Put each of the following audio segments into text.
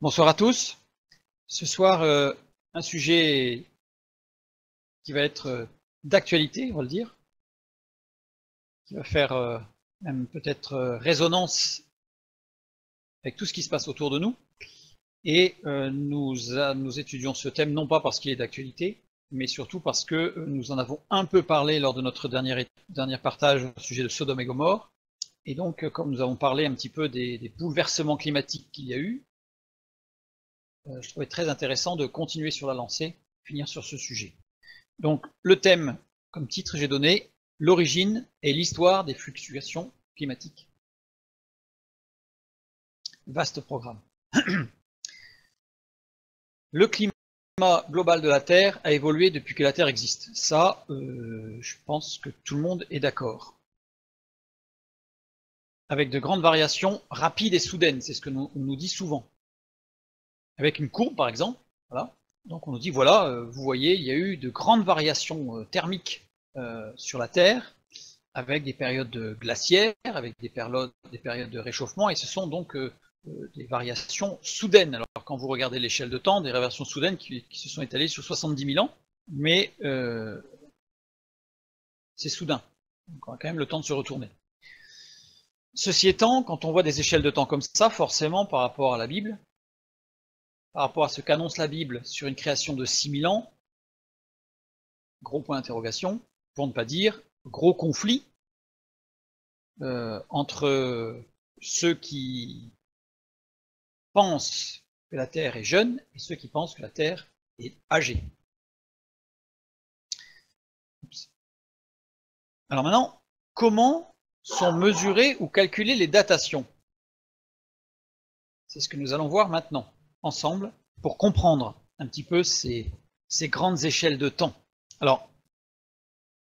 Bonsoir à tous. Ce soir, un sujet qui va être d'actualité, on va le dire, qui va faire même peut-être résonance avec tout ce qui se passe autour de nous. Et nous étudions ce thème non pas parce qu'il est d'actualité, mais surtout parce que nous en avons un peu parlé lors de notre dernier partage au sujet de Sodome et Gomorrhe. Et donc, comme nous avons parlé un petit peu des bouleversements climatiques qu'il y a eu, je trouvais très intéressant de continuer sur la lancée, finir sur ce sujet. Donc le thème, comme titre, j'ai donné l'origine et l'histoire des fluctuations climatiques. Vaste programme. Le climat global de la Terre a évolué depuis que la Terre existe. Ça, je pense que tout le monde est d'accord. Avec de grandes variations rapides et soudaines, c'est ce que on nous dit souvent. Avec une courbe, par exemple, voilà. Donc on nous dit, voilà, vous voyez, il y a eu de grandes variations thermiques sur la Terre, avec des périodes glaciaires, avec des périodes de réchauffement, et ce sont donc des variations soudaines. Alors quand vous regardez l'échelle de temps, des variations soudaines qui se sont étalées sur 70 000 ans, mais c'est soudain, donc on a quand même le temps de se retourner. Ceci étant, quand on voit des échelles de temps comme ça, forcément par rapport à la Bible, par rapport à ce qu'annonce la Bible sur une création de 6000 ans, gros point d'interrogation, pour ne pas dire gros conflit entre ceux qui pensent que la Terre est jeune et ceux qui pensent que la Terre est âgée. Alors maintenant, comment sont mesurées ou calculées les datations? C'est ce que nous allons voir maintenant, ensemble, pour comprendre un petit peu ces grandes échelles de temps. Alors,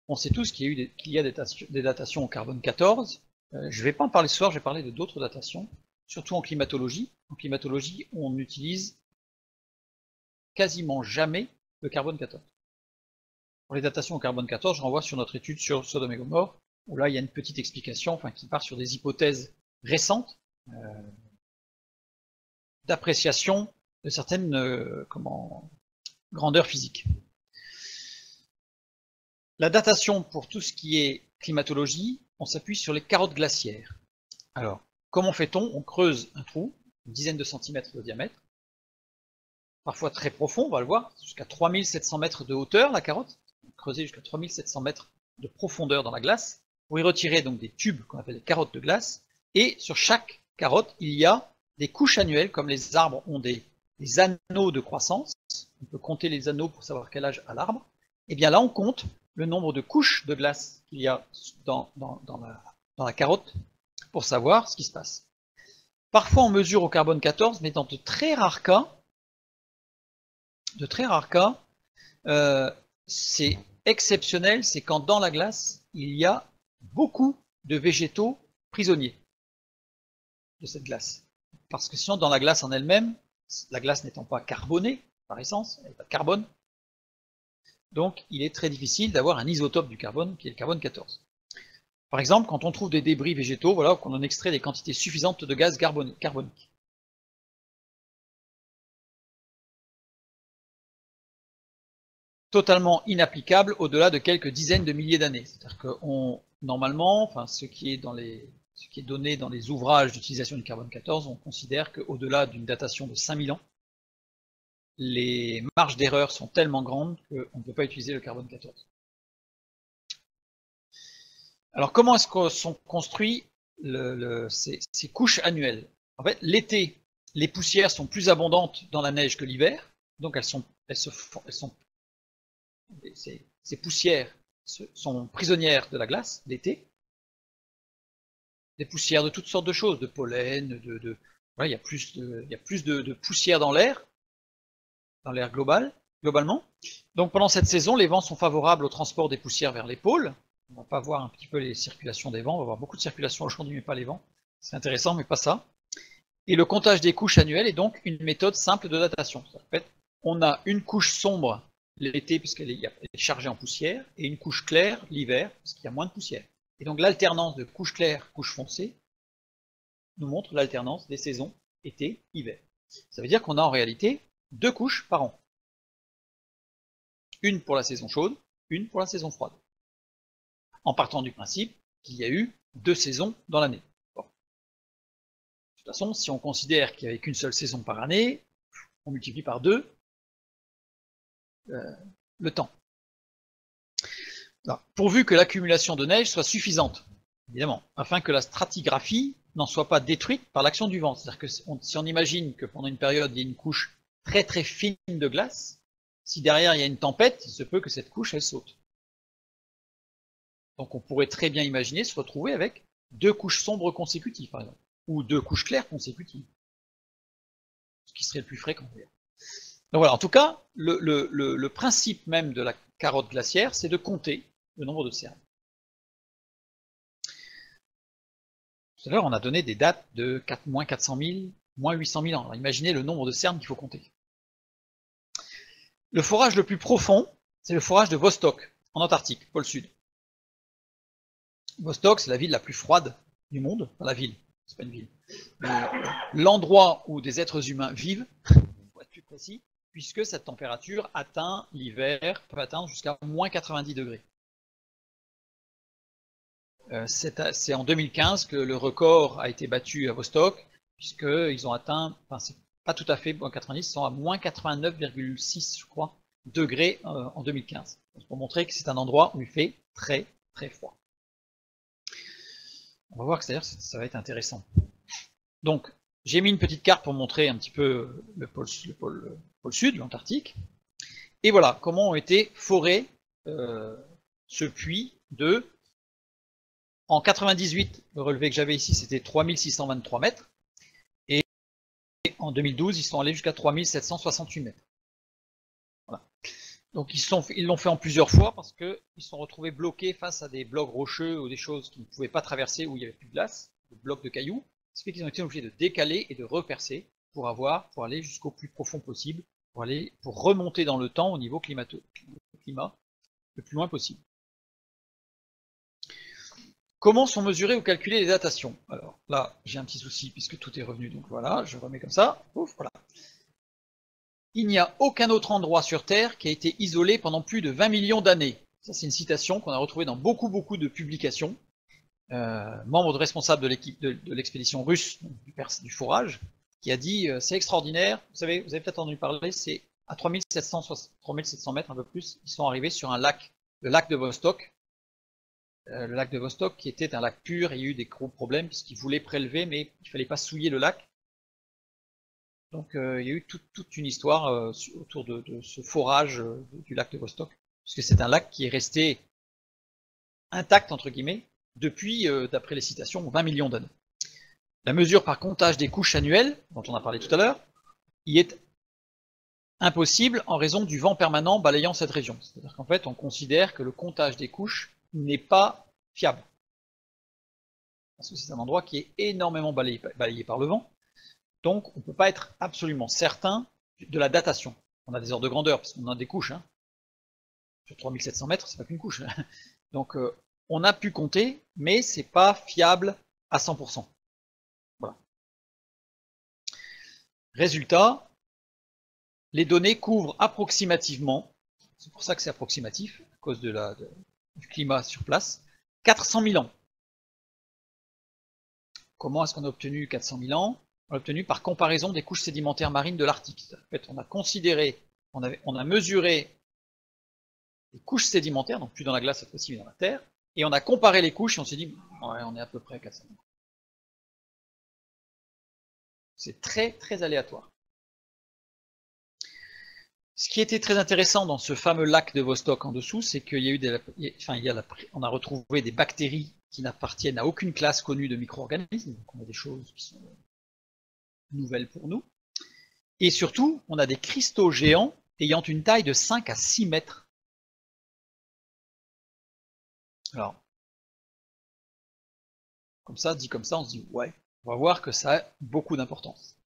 on sait tous qu'il y a des datations au carbone 14. Je ne vais pas en parler ce soir, je vais parler de d'autres datations, surtout en climatologie. En climatologie, on n'utilise quasiment jamais le carbone 14. Pour les datations au carbone 14, je renvoie sur notre étude sur Sodome et Gomorrhe, où là il y a une petite explication, enfin qui part sur des hypothèses récentes d'appréciation de certaines grandeurs physiques. La datation pour tout ce qui est climatologie, on s'appuie sur les carottes glaciaires. Alors, comment fait-on? On creuse un trou, une dizaine de centimètres de diamètre, parfois très profond, on va le voir, jusqu'à 3700 mètres de hauteur la carotte, creuser jusqu'à 3700 mètres de profondeur dans la glace, pour y retirer donc des tubes qu'on appelle les carottes de glace, et sur chaque carotte, il y a des couches annuelles, comme les arbres ont des anneaux de croissance, on peut compter les anneaux pour savoir quel âge a l'arbre, et bien là on compte le nombre de couches de glace qu'il y a dans la carotte pour savoir ce qui se passe. Parfois on mesure au carbone 14, mais dans de très rares cas, c'est exceptionnel, c'est quand dans la glace, il y a beaucoup de végétaux prisonniers de cette glace. Parce que sinon, dans la glace en elle-même, la glace n'étant pas carbonée, par essence, elle n'a pas de carbone, donc il est très difficile d'avoir un isotope du carbone, qui est le carbone 14. Par exemple, quand on trouve des débris végétaux, voilà, qu'on en extrait des quantités suffisantes de gaz carbonique. Totalement inapplicable au-delà de quelques dizaines de milliers d'années. C'est-à-dire que normalement, enfin, ce qui est donné dans les ouvrages d'utilisation du carbone 14, on considère qu'au-delà d'une datation de 5000 ans, les marges d'erreur sont tellement grandes qu'on ne peut pas utiliser le carbone 14. Alors comment est-ce que sont construits ces couches annuelles? En fait, l'été, les poussières sont plus abondantes dans la neige que l'hiver, donc ces poussières sont prisonnières de la glace l'été. Des poussières de toutes sortes de choses, de pollen, voilà, il y a plus de poussière dans l'air globalement. Donc pendant cette saison, les vents sont favorables au transport des poussières vers les pôles. On va pas voir un petit peu les circulations des vents, on va voir beaucoup de circulation aujourd'hui, mais pas les vents. C'est intéressant, mais pas ça. Et le comptage des couches annuelles est donc une méthode simple de datation. En fait, on a une couche sombre l'été, puisqu'elle est chargée en poussière, et une couche claire l'hiver, parce qu'il y a moins de poussière. Et donc l'alternance de couche claire, couche foncée, nous montre l'alternance des saisons été-hiver. Ça veut dire qu'on a en réalité 2 couches par an. Une pour la saison chaude, une pour la saison froide. En partant du principe qu'il y a eu 2 saisons dans l'année. Bon. De toute façon, si on considère qu'il n'y avait qu'une seule saison par année, on multiplie par 2 le temps. Alors, pourvu que l'accumulation de neige soit suffisante, évidemment, afin que la stratigraphie n'en soit pas détruite par l'action du vent. C'est-à-dire que si on imagine que pendant une période, il y a une couche très très fine de glace, si derrière il y a une tempête, il se peut que cette couche, elle saute. Donc on pourrait très bien imaginer se retrouver avec 2 couches sombres consécutives, par exemple, ou 2 couches claires consécutives. Ce qui serait le plus fréquent, d'ailleurs. Donc voilà, en tout cas, le principe même de la carotte glaciaire, c'est de compter le nombre de cernes. Tout à l'heure, on a donné des dates de moins 400 000, moins 800 000 ans. Alors, imaginez le nombre de cernes qu'il faut compter. Le forage le plus profond, c'est le forage de Vostok, en Antarctique, pôle sud. Vostok, c'est la ville la plus froide du monde. Enfin, la ville, c'est pas une ville. L'endroit où des êtres humains vivent, pour être plus précis, puisque cette température atteint l'hiver, peut atteindre jusqu'à moins 90 degrés. C'est en 2015 que le record a été battu à Vostok, puisqu'ils ont atteint, enfin c'est pas tout à fait moins 90, ils sont à moins 89,6 je crois, degrés en 2015. Donc, pour montrer que c'est un endroit où il fait très très froid. On va voir que d'ailleurs ça va être intéressant. Donc j'ai mis une petite carte pour montrer un petit peu le pôle sud, l'Antarctique. Et voilà comment ont été forés ce puits de... En 98, le relevé que j'avais ici, c'était 3623 mètres. Et en 2012, ils sont allés jusqu'à 3768 mètres. Voilà. Donc ils l'ont fait en plusieurs fois parce qu'ils se sont retrouvés bloqués face à des blocs rocheux ou des choses qu'ils ne pouvaient pas traverser où il n'y avait plus de glace, des blocs de cailloux. Ce qui fait qu'ils ont été obligés de décaler et de repercer pour aller jusqu'au plus profond possible, pour remonter dans le temps au niveau climat le plus loin possible. Comment sont mesurées ou calculées les datations? Alors là, j'ai un petit souci puisque tout est revenu, donc voilà, je remets comme ça. Ouf, voilà. Il n'y a aucun autre endroit sur Terre qui a été isolé pendant plus de 20 millions d'années. Ça, c'est une citation qu'on a retrouvée dans beaucoup de publications. Membre de responsable de l'équipe de l'expédition russe, du forage, qui a dit c'est extraordinaire, vous avez peut-être entendu parler, c'est à 3700 mètres, un peu plus, ils sont arrivés sur un lac, le lac de Vostok. Le lac de Vostok qui était un lac pur, et il y a eu des gros problèmes puisqu'ils voulaient prélever, mais il ne fallait pas souiller le lac. Donc il y a eu toute une histoire autour de ce forage du lac de Vostok, puisque c'est un lac qui est resté intact, entre guillemets, depuis, d'après les citations, 20 millions d'années. La mesure par comptage des couches annuelles, dont on a parlé tout à l'heure, y est impossible en raison du vent permanent balayant cette région. C'est-à-dire qu'en fait, on considère que le comptage des couches n'est pas fiable. Parce que c'est un endroit qui est énormément balayé par le vent. Donc on ne peut pas être absolument certain de la datation. On a des ordres de grandeur, parce qu'on a des couches. Hein. Sur 3700 mètres, c'est pas qu'une couche. Donc on a pu compter, mais c'est pas fiable à 100%. Voilà. Résultat, les données couvrent approximativement, c'est pour ça que c'est approximatif, à cause du climat sur place, 400 000 ans. Comment est-ce qu'on a obtenu 400 000 ans? On l'a obtenu par comparaison des couches sédimentaires marines de l'Arctique. En fait, on a considéré, on a mesuré les couches sédimentaires, donc plus dans la glace cette fois-ci, mais dans la terre, et on a comparé les couches et on s'est dit, ouais, on est à peu près à 400 000 ans. C'est très très aléatoire. Ce qui était très intéressant dans ce fameux lac de Vostok en dessous, c'est qu'il y a eu on a retrouvé des bactéries qui n'appartiennent à aucune classe connue de micro-organismes, donc on a des choses qui sont nouvelles pour nous. Et surtout, on a des cristaux géants ayant une taille de 5 à 6 mètres. Alors, comme ça, dit comme ça, on se dit, ouais, on va voir que ça a beaucoup d'importance.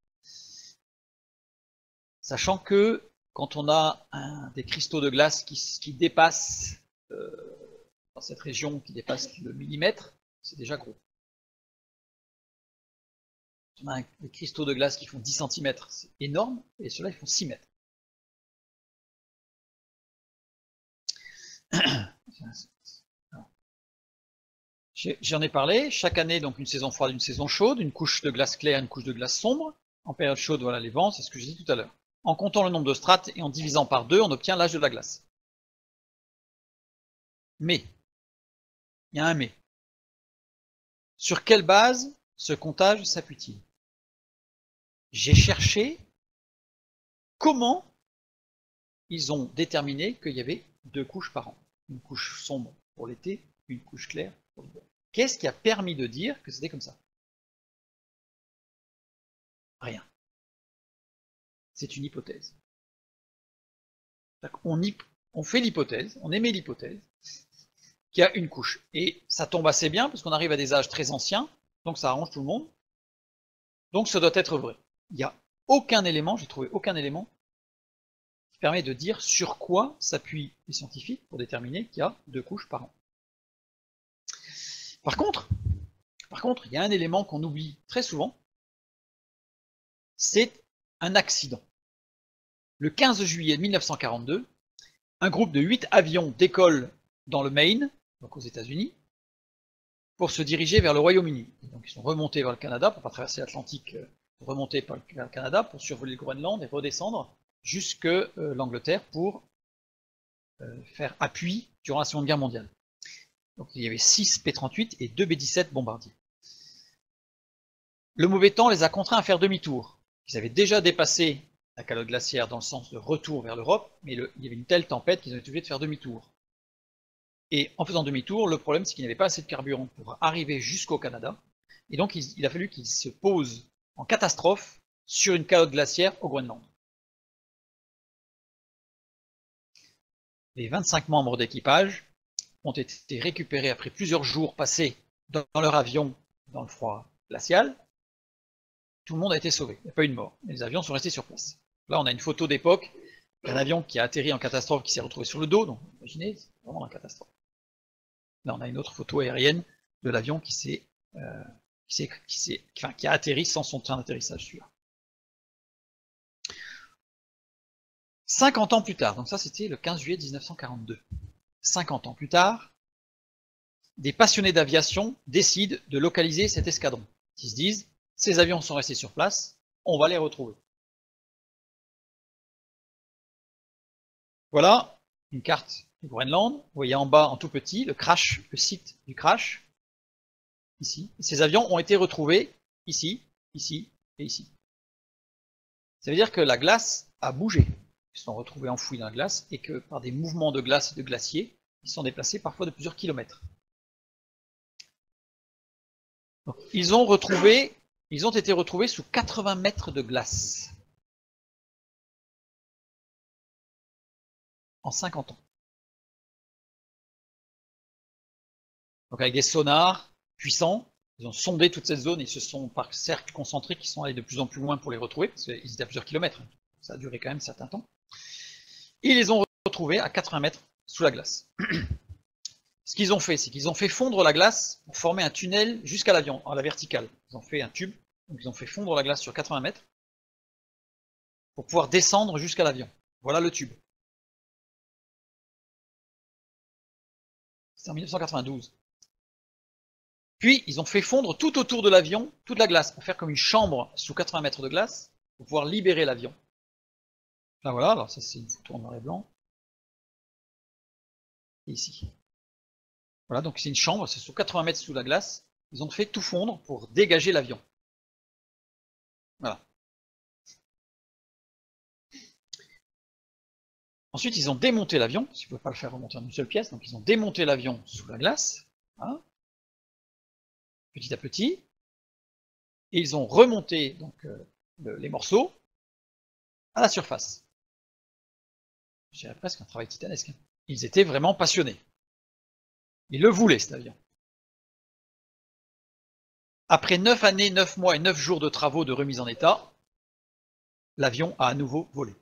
Sachant que quand on a des cristaux de glace qui dépassent, dans cette région, qui dépassent le millimètre, c'est déjà gros. On a des cristaux de glace qui font 10 cm, c'est énorme, et ceux-là, ils font 6 mètres. J'en ai parlé, chaque année, donc une saison froide, une saison chaude, une couche de glace claire, une couche de glace sombre. En période chaude, voilà les vents, c'est ce que j'ai dit tout à l'heure. En comptant le nombre de strates et en divisant par 2, on obtient l'âge de la glace. Mais, il y a un mais. Sur quelle base ce comptage s'appuie-t-il? J'ai cherché comment ils ont déterminé qu'il y avait 2 couches par an. Une couche sombre pour l'été, une couche claire pour l'hiver. Qu'est-ce qui a permis de dire que c'était comme ça? Rien. C'est une hypothèse. On fait l'hypothèse, on émet l'hypothèse qu'il y a une couche. Et ça tombe assez bien parce qu'on arrive à des âges très anciens, donc ça arrange tout le monde. Donc ça doit être vrai. Il n'y a aucun élément, j'ai trouvé aucun élément qui permet de dire sur quoi s'appuient les scientifiques pour déterminer qu'il y a 2 couches par an. Par contre, il y a un élément qu'on oublie très souvent, c'est un accident. Le 15 juillet 1942, un groupe de 8 avions décolle dans le Maine, donc aux États-Unis, pour se diriger vers le Royaume-Uni. Donc ils sont remontés vers le Canada, pour ne pas traverser l'Atlantique, remonter vers le Canada, pour survoler le Groenland et redescendre jusque l'Angleterre pour faire appui durant la Seconde Guerre mondiale. Donc il y avait 6 P-38 et 2 B-17 bombardiers. Le mauvais temps les a contraints à faire demi-tour. Ils avaient déjà dépassé la calotte glaciaire dans le sens de retour vers l'Europe, mais il y avait une telle tempête qu'ils ont été obligés de faire demi-tour. Et en faisant demi-tour, le problème c'est qu'il n'y avait pas assez de carburant pour arriver jusqu'au Canada, et donc il a fallu qu'ils se posent en catastrophe sur une calotte glaciaire au Groenland. Les 25 membres d'équipage ont été récupérés après plusieurs jours passés dans leur avion dans le froid glacial. Tout le monde a été sauvé, il n'y a pas eu de mort, mais les avions sont restés sur place. Là on a une photo d'époque d'un avion qui a atterri en catastrophe, qui s'est retrouvé sur le dos, donc imaginez, c'est vraiment une catastrophe. Là on a une autre photo aérienne de l'avion qui a atterri sans son train d'atterrissage celui-là. 50 ans plus tard, donc ça c'était le 15 juillet 1942. 50 ans plus tard, des passionnés d'aviation décident de localiser cet escadron. Ils se disent, ces avions sont restés sur place, on va les retrouver. Voilà une carte du Groenland. Vous voyez en bas, en tout petit, le site du crash, ici. Ces avions ont été retrouvés ici, ici et ici. Ça veut dire que la glace a bougé. Ils sont retrouvés enfouis dans la glace et que par des mouvements de glace et de glaciers, ils sont déplacés parfois de plusieurs kilomètres. Donc, ils ont été retrouvés sous 80 mètres de glace. En 50 ans. Donc avec des sonars puissants, ils ont sondé toute cette zone, et ce sont par cercles concentriques qui sont allés de plus en plus loin pour les retrouver, parce qu'ils étaient à plusieurs kilomètres. Ça a duré quand même un certain temps. Ils les ont retrouvés à 80 mètres sous la glace. Ce qu'ils ont fait, c'est qu'ils ont fait fondre la glace pour former un tunnel jusqu'à l'avion, à la verticale. Ils ont fait un tube, donc ils ont fait fondre la glace sur 80 mètres pour pouvoir descendre jusqu'à l'avion. Voilà le tube. C'est en 1992. Puis, ils ont fait fondre tout autour de l'avion, toute la glace, pour faire comme une chambre sous 80 mètres de glace, pour pouvoir libérer l'avion. Là, voilà, alors ça c'est une photo en noir et blanc. Et ici. Voilà, donc c'est une chambre, c'est sous 80 mètres sous la glace. Ils ont fait tout fondre pour dégager l'avion. Voilà. Ensuite, ils ont démonté l'avion, parce qu'ils ne pouvaient pas le faire remonter en une seule pièce, donc ils ont démonté l'avion sous la glace. Voilà. Petit à petit, et ils ont remonté donc, les morceaux à la surface. Je dirais presque un travail titanesque. Ils étaient vraiment passionnés. Ils le voulaient, cet avion. Après 9 années, 9 mois et 9 jours de travaux de remise en état, l'avion a à nouveau volé.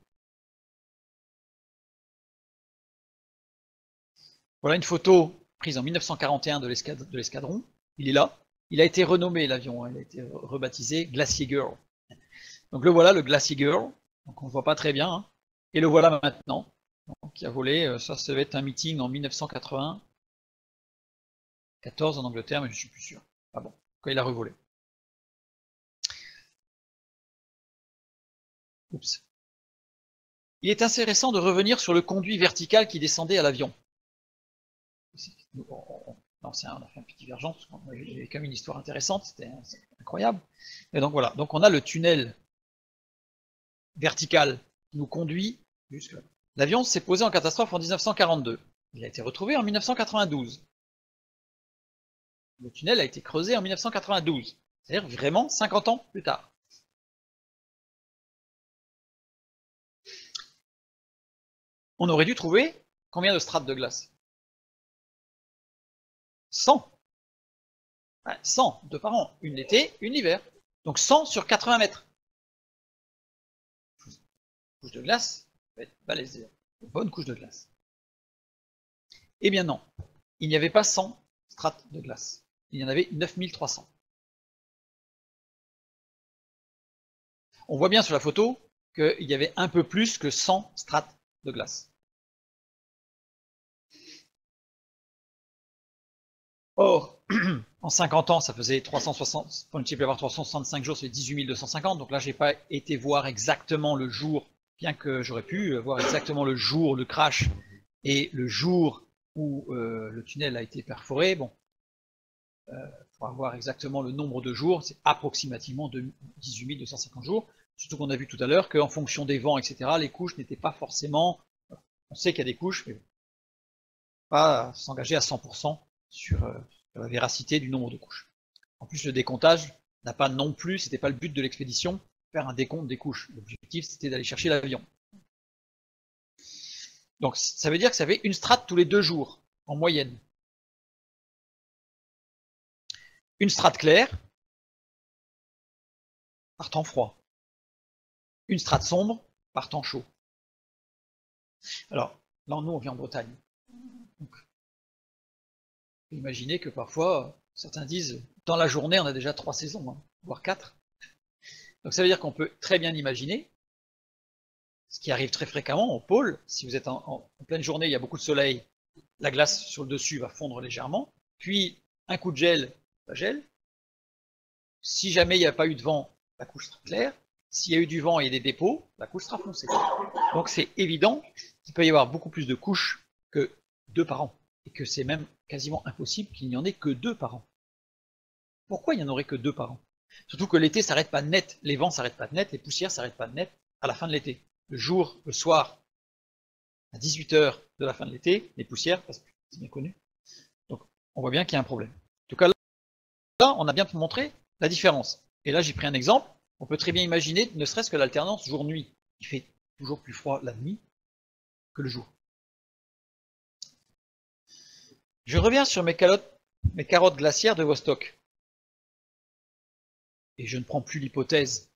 Voilà une photo prise en 1941 de l'escadron. Il est là. Il a été renommé l'avion, hein, il a été rebaptisé Glacier Girl. Donc le voilà, le Glacier Girl, donc on ne voit pas très bien, hein. Et le voilà maintenant, donc, qui a volé, ça devait être un meeting en 1994 en Angleterre, mais je ne suis plus sûr. Ah bon, quand il a revolé. Oups. Il est intéressant de revenir sur le conduit vertical qui descendait à l'avion. On a fait un petit divergence, parce qu'il y avait quand même une histoire intéressante, c'était incroyable. Et donc voilà, donc on a le tunnel vertical qui nous conduit jusque là. L'avion s'est posé en catastrophe en 1942. Il a été retrouvé en 1992. Le tunnel a été creusé en 1992, c'est-à-dire vraiment 50 ans plus tard. On aurait dû trouver combien de strates de glace? 100. 100, 2 par an, une l'été, une l'hiver. Donc 100 sur 80 mètres. Couche de glace, ça va être balèze, une bonne couche de glace. Eh bien non, il n'y avait pas 100 strates de glace, il y en avait 9300. On voit bien sur la photo qu'il y avait un peu plus que 100 strates de glace. Or, en 50 ans, ça faisait 360, multiplié par 365 jours, ça fait 18 250. Donc là, j'ai pas été voir exactement le jour, bien que j'aurais pu voir exactement le jour, le crash, et le jour où le tunnel a été perforé. Bon, pour avoir exactement le nombre de jours, c'est approximativement 18 250 jours. Surtout qu'on a vu tout à l'heure qu'en fonction des vents, etc., les couches n'étaient pas forcément... On sait qu'il y a des couches, mais bon, pas s'engager à 100% sur la véracité du nombre de couches. En plus, le décomptage n'a pas non plus, c'était pas le but de l'expédition, faire un décompte des couches. L'objectif, c'était d'aller chercher l'avion. Donc, ça veut dire que ça avait une strate tous les 2 jours, en moyenne. Une strate claire, par temps froid. Une strate sombre, par temps chaud. Alors, là, nous, on vit en Bretagne. Donc, imaginez que parfois, certains disent, dans la journée, on a déjà 3 saisons, hein, voire 4. Donc ça veut dire qu'on peut très bien imaginer, ce qui arrive très fréquemment au pôle, si vous êtes en pleine journée, il y a beaucoup de soleil, la glace sur le dessus va fondre légèrement, puis un coup de gel, ça gèle. Si jamais il n'y a pas eu de vent, la couche sera claire. S'il y a eu du vent et des dépôts, la couche sera foncée. Donc c'est évident qu'il peut y avoir beaucoup plus de couches que 2 par an, et que c'est même quasiment impossible qu'il n'y en ait que 2 par an. Pourquoi il n'y en aurait que 2 par an? Surtout que l'été s'arrête pas net, les vents s'arrêtent pas net, les poussières s'arrêtent pas net à la fin de l'été. Le jour, le soir, à 18h de la fin de l'été, les poussières, parce que c'est bien connu. Donc on voit bien qu'il y a un problème. En tout cas, là, on a bien montré la différence. Et là, j'ai pris un exemple. On peut très bien imaginer, ne serait-ce que l'alternance jour-nuit. Il fait toujours plus froid la nuit que le jour. Je reviens sur mes carottes glaciaires de Vostok. Et je ne prends plus l'hypothèse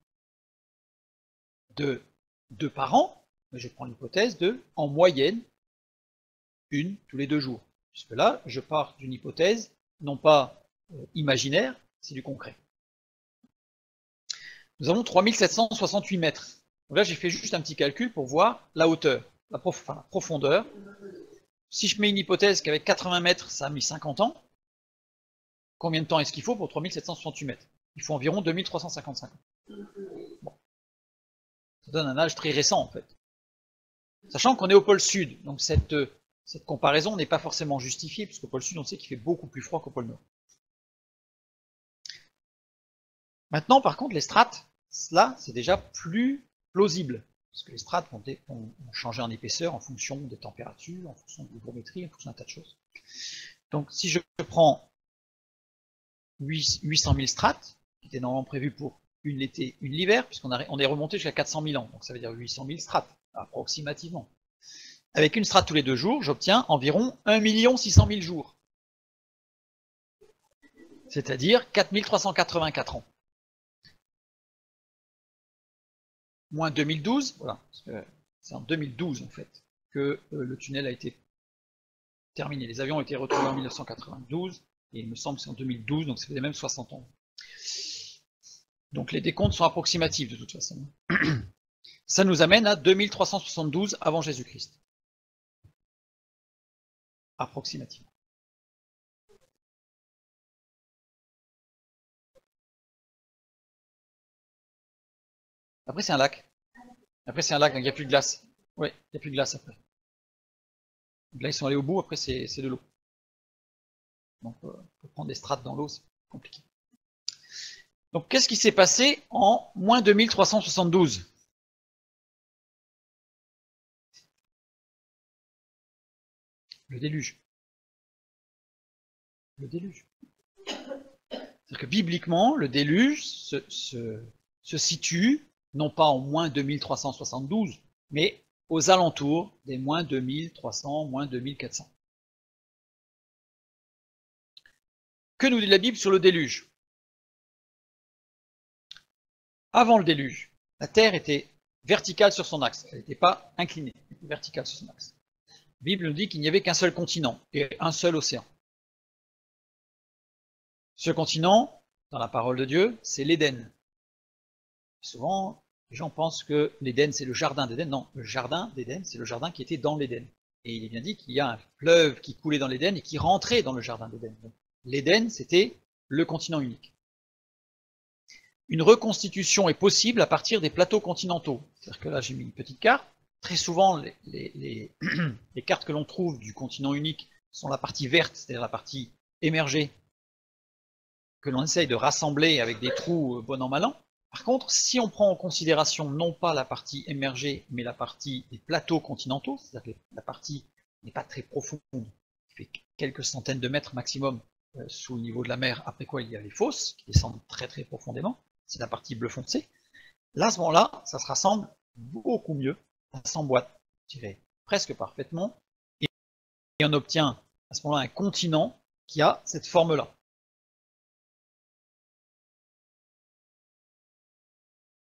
de 2 par an, mais je prends l'hypothèse de, en moyenne, une tous les 2 jours. Puisque là, je pars d'une hypothèse, non pas imaginaire, c'est du concret. Nous avons 3768 mètres. Donc là, j'ai fait juste un petit calcul pour voir la hauteur, la profondeur. Si je mets une hypothèse qu'avec 80 mètres, ça a mis 50 ans, combien de temps est-ce qu'il faut pour 3768 mètres? Il faut environ 2355 ans. Bon. Ça donne un âge très récent, en fait. Sachant qu'on est au pôle sud, donc cette comparaison n'est pas forcément justifiée, puisqu'au pôle sud, on sait qu'il fait beaucoup plus froid qu'au pôle nord. Maintenant, par contre, les strates, là, c'est déjà plus plausible, parce que les strates vont changer en épaisseur en fonction des températures, en fonction de l'hygrométrie, en fonction d'un tas de choses. Donc, si je prends 800 000 strates, qui étaient normalement prévues pour une l'été, une l'hiver, puisqu'on est remonté jusqu'à 400 000 ans, donc ça veut dire 800 000 strates, approximativement. Avec une strate tous les 2 jours, j'obtiens environ 1 600 000 jours. C'est-à-dire 4384 ans. Moins 2012, voilà, c'est en 2012 en fait que le tunnel a été terminé. Les avions ont été retrouvés en 1992, Et il me semble que c'est en 2012, donc ça faisait même 60 ans. Donc les décomptes sont approximatifs de toute façon. Ça nous amène à 2372 avant Jésus-Christ. Approximativement. Après c'est un lac. Après c'est un lac, donc il n'y a plus de glace. Oui, il n'y a plus de glace après. Donc là ils sont allés au bout, après c'est de l'eau. Donc pour prendre des strates dans l'eau, c'est compliqué. Donc qu'est-ce qui s'est passé en moins 2372? Le déluge. Le déluge. C'est-à-dire que bibliquement, le déluge se situe non pas en moins 2372, mais aux alentours des moins 2300, moins 2400. Que nous dit la Bible sur le déluge? Avant le déluge, la terre était verticale sur son axe, elle n'était pas inclinée, elle était verticale sur son axe. La Bible nous dit qu'il n'y avait qu'un seul continent et un seul océan. Ce continent, dans la parole de Dieu, c'est l'Éden. Souvent, les gens pensent que l'Éden, c'est le jardin d'Éden. Non, le jardin d'Éden, c'est le jardin qui était dans l'Éden. Et il est bien dit qu'il y a un fleuve qui coulait dans l'Éden et qui rentrait dans le jardin d'Éden. L'Éden, c'était le continent unique. Une reconstitution est possible à partir des plateaux continentaux. C'est-à-dire que là, j'ai mis une petite carte. Très souvent, les cartes que l'on trouve du continent unique sont la partie verte, c'est-à-dire la partie émergée, que l'on essaye de rassembler avec des trous bon an mal an. Par contre, si on prend en considération non pas la partie émergée, mais la partie des plateaux continentaux, c'est-à-dire que la partie n'est pas très profonde, qui fait quelques centaines de mètres maximum sous le niveau de la mer, après quoi il y a les fosses, qui descendent très très profondément, c'est la partie bleu foncé. Là, à ce moment-là, ça se rassemble beaucoup mieux, ça s'emboîte, je dirais, presque parfaitement, et on obtient à ce moment-là un continent qui a cette forme-là.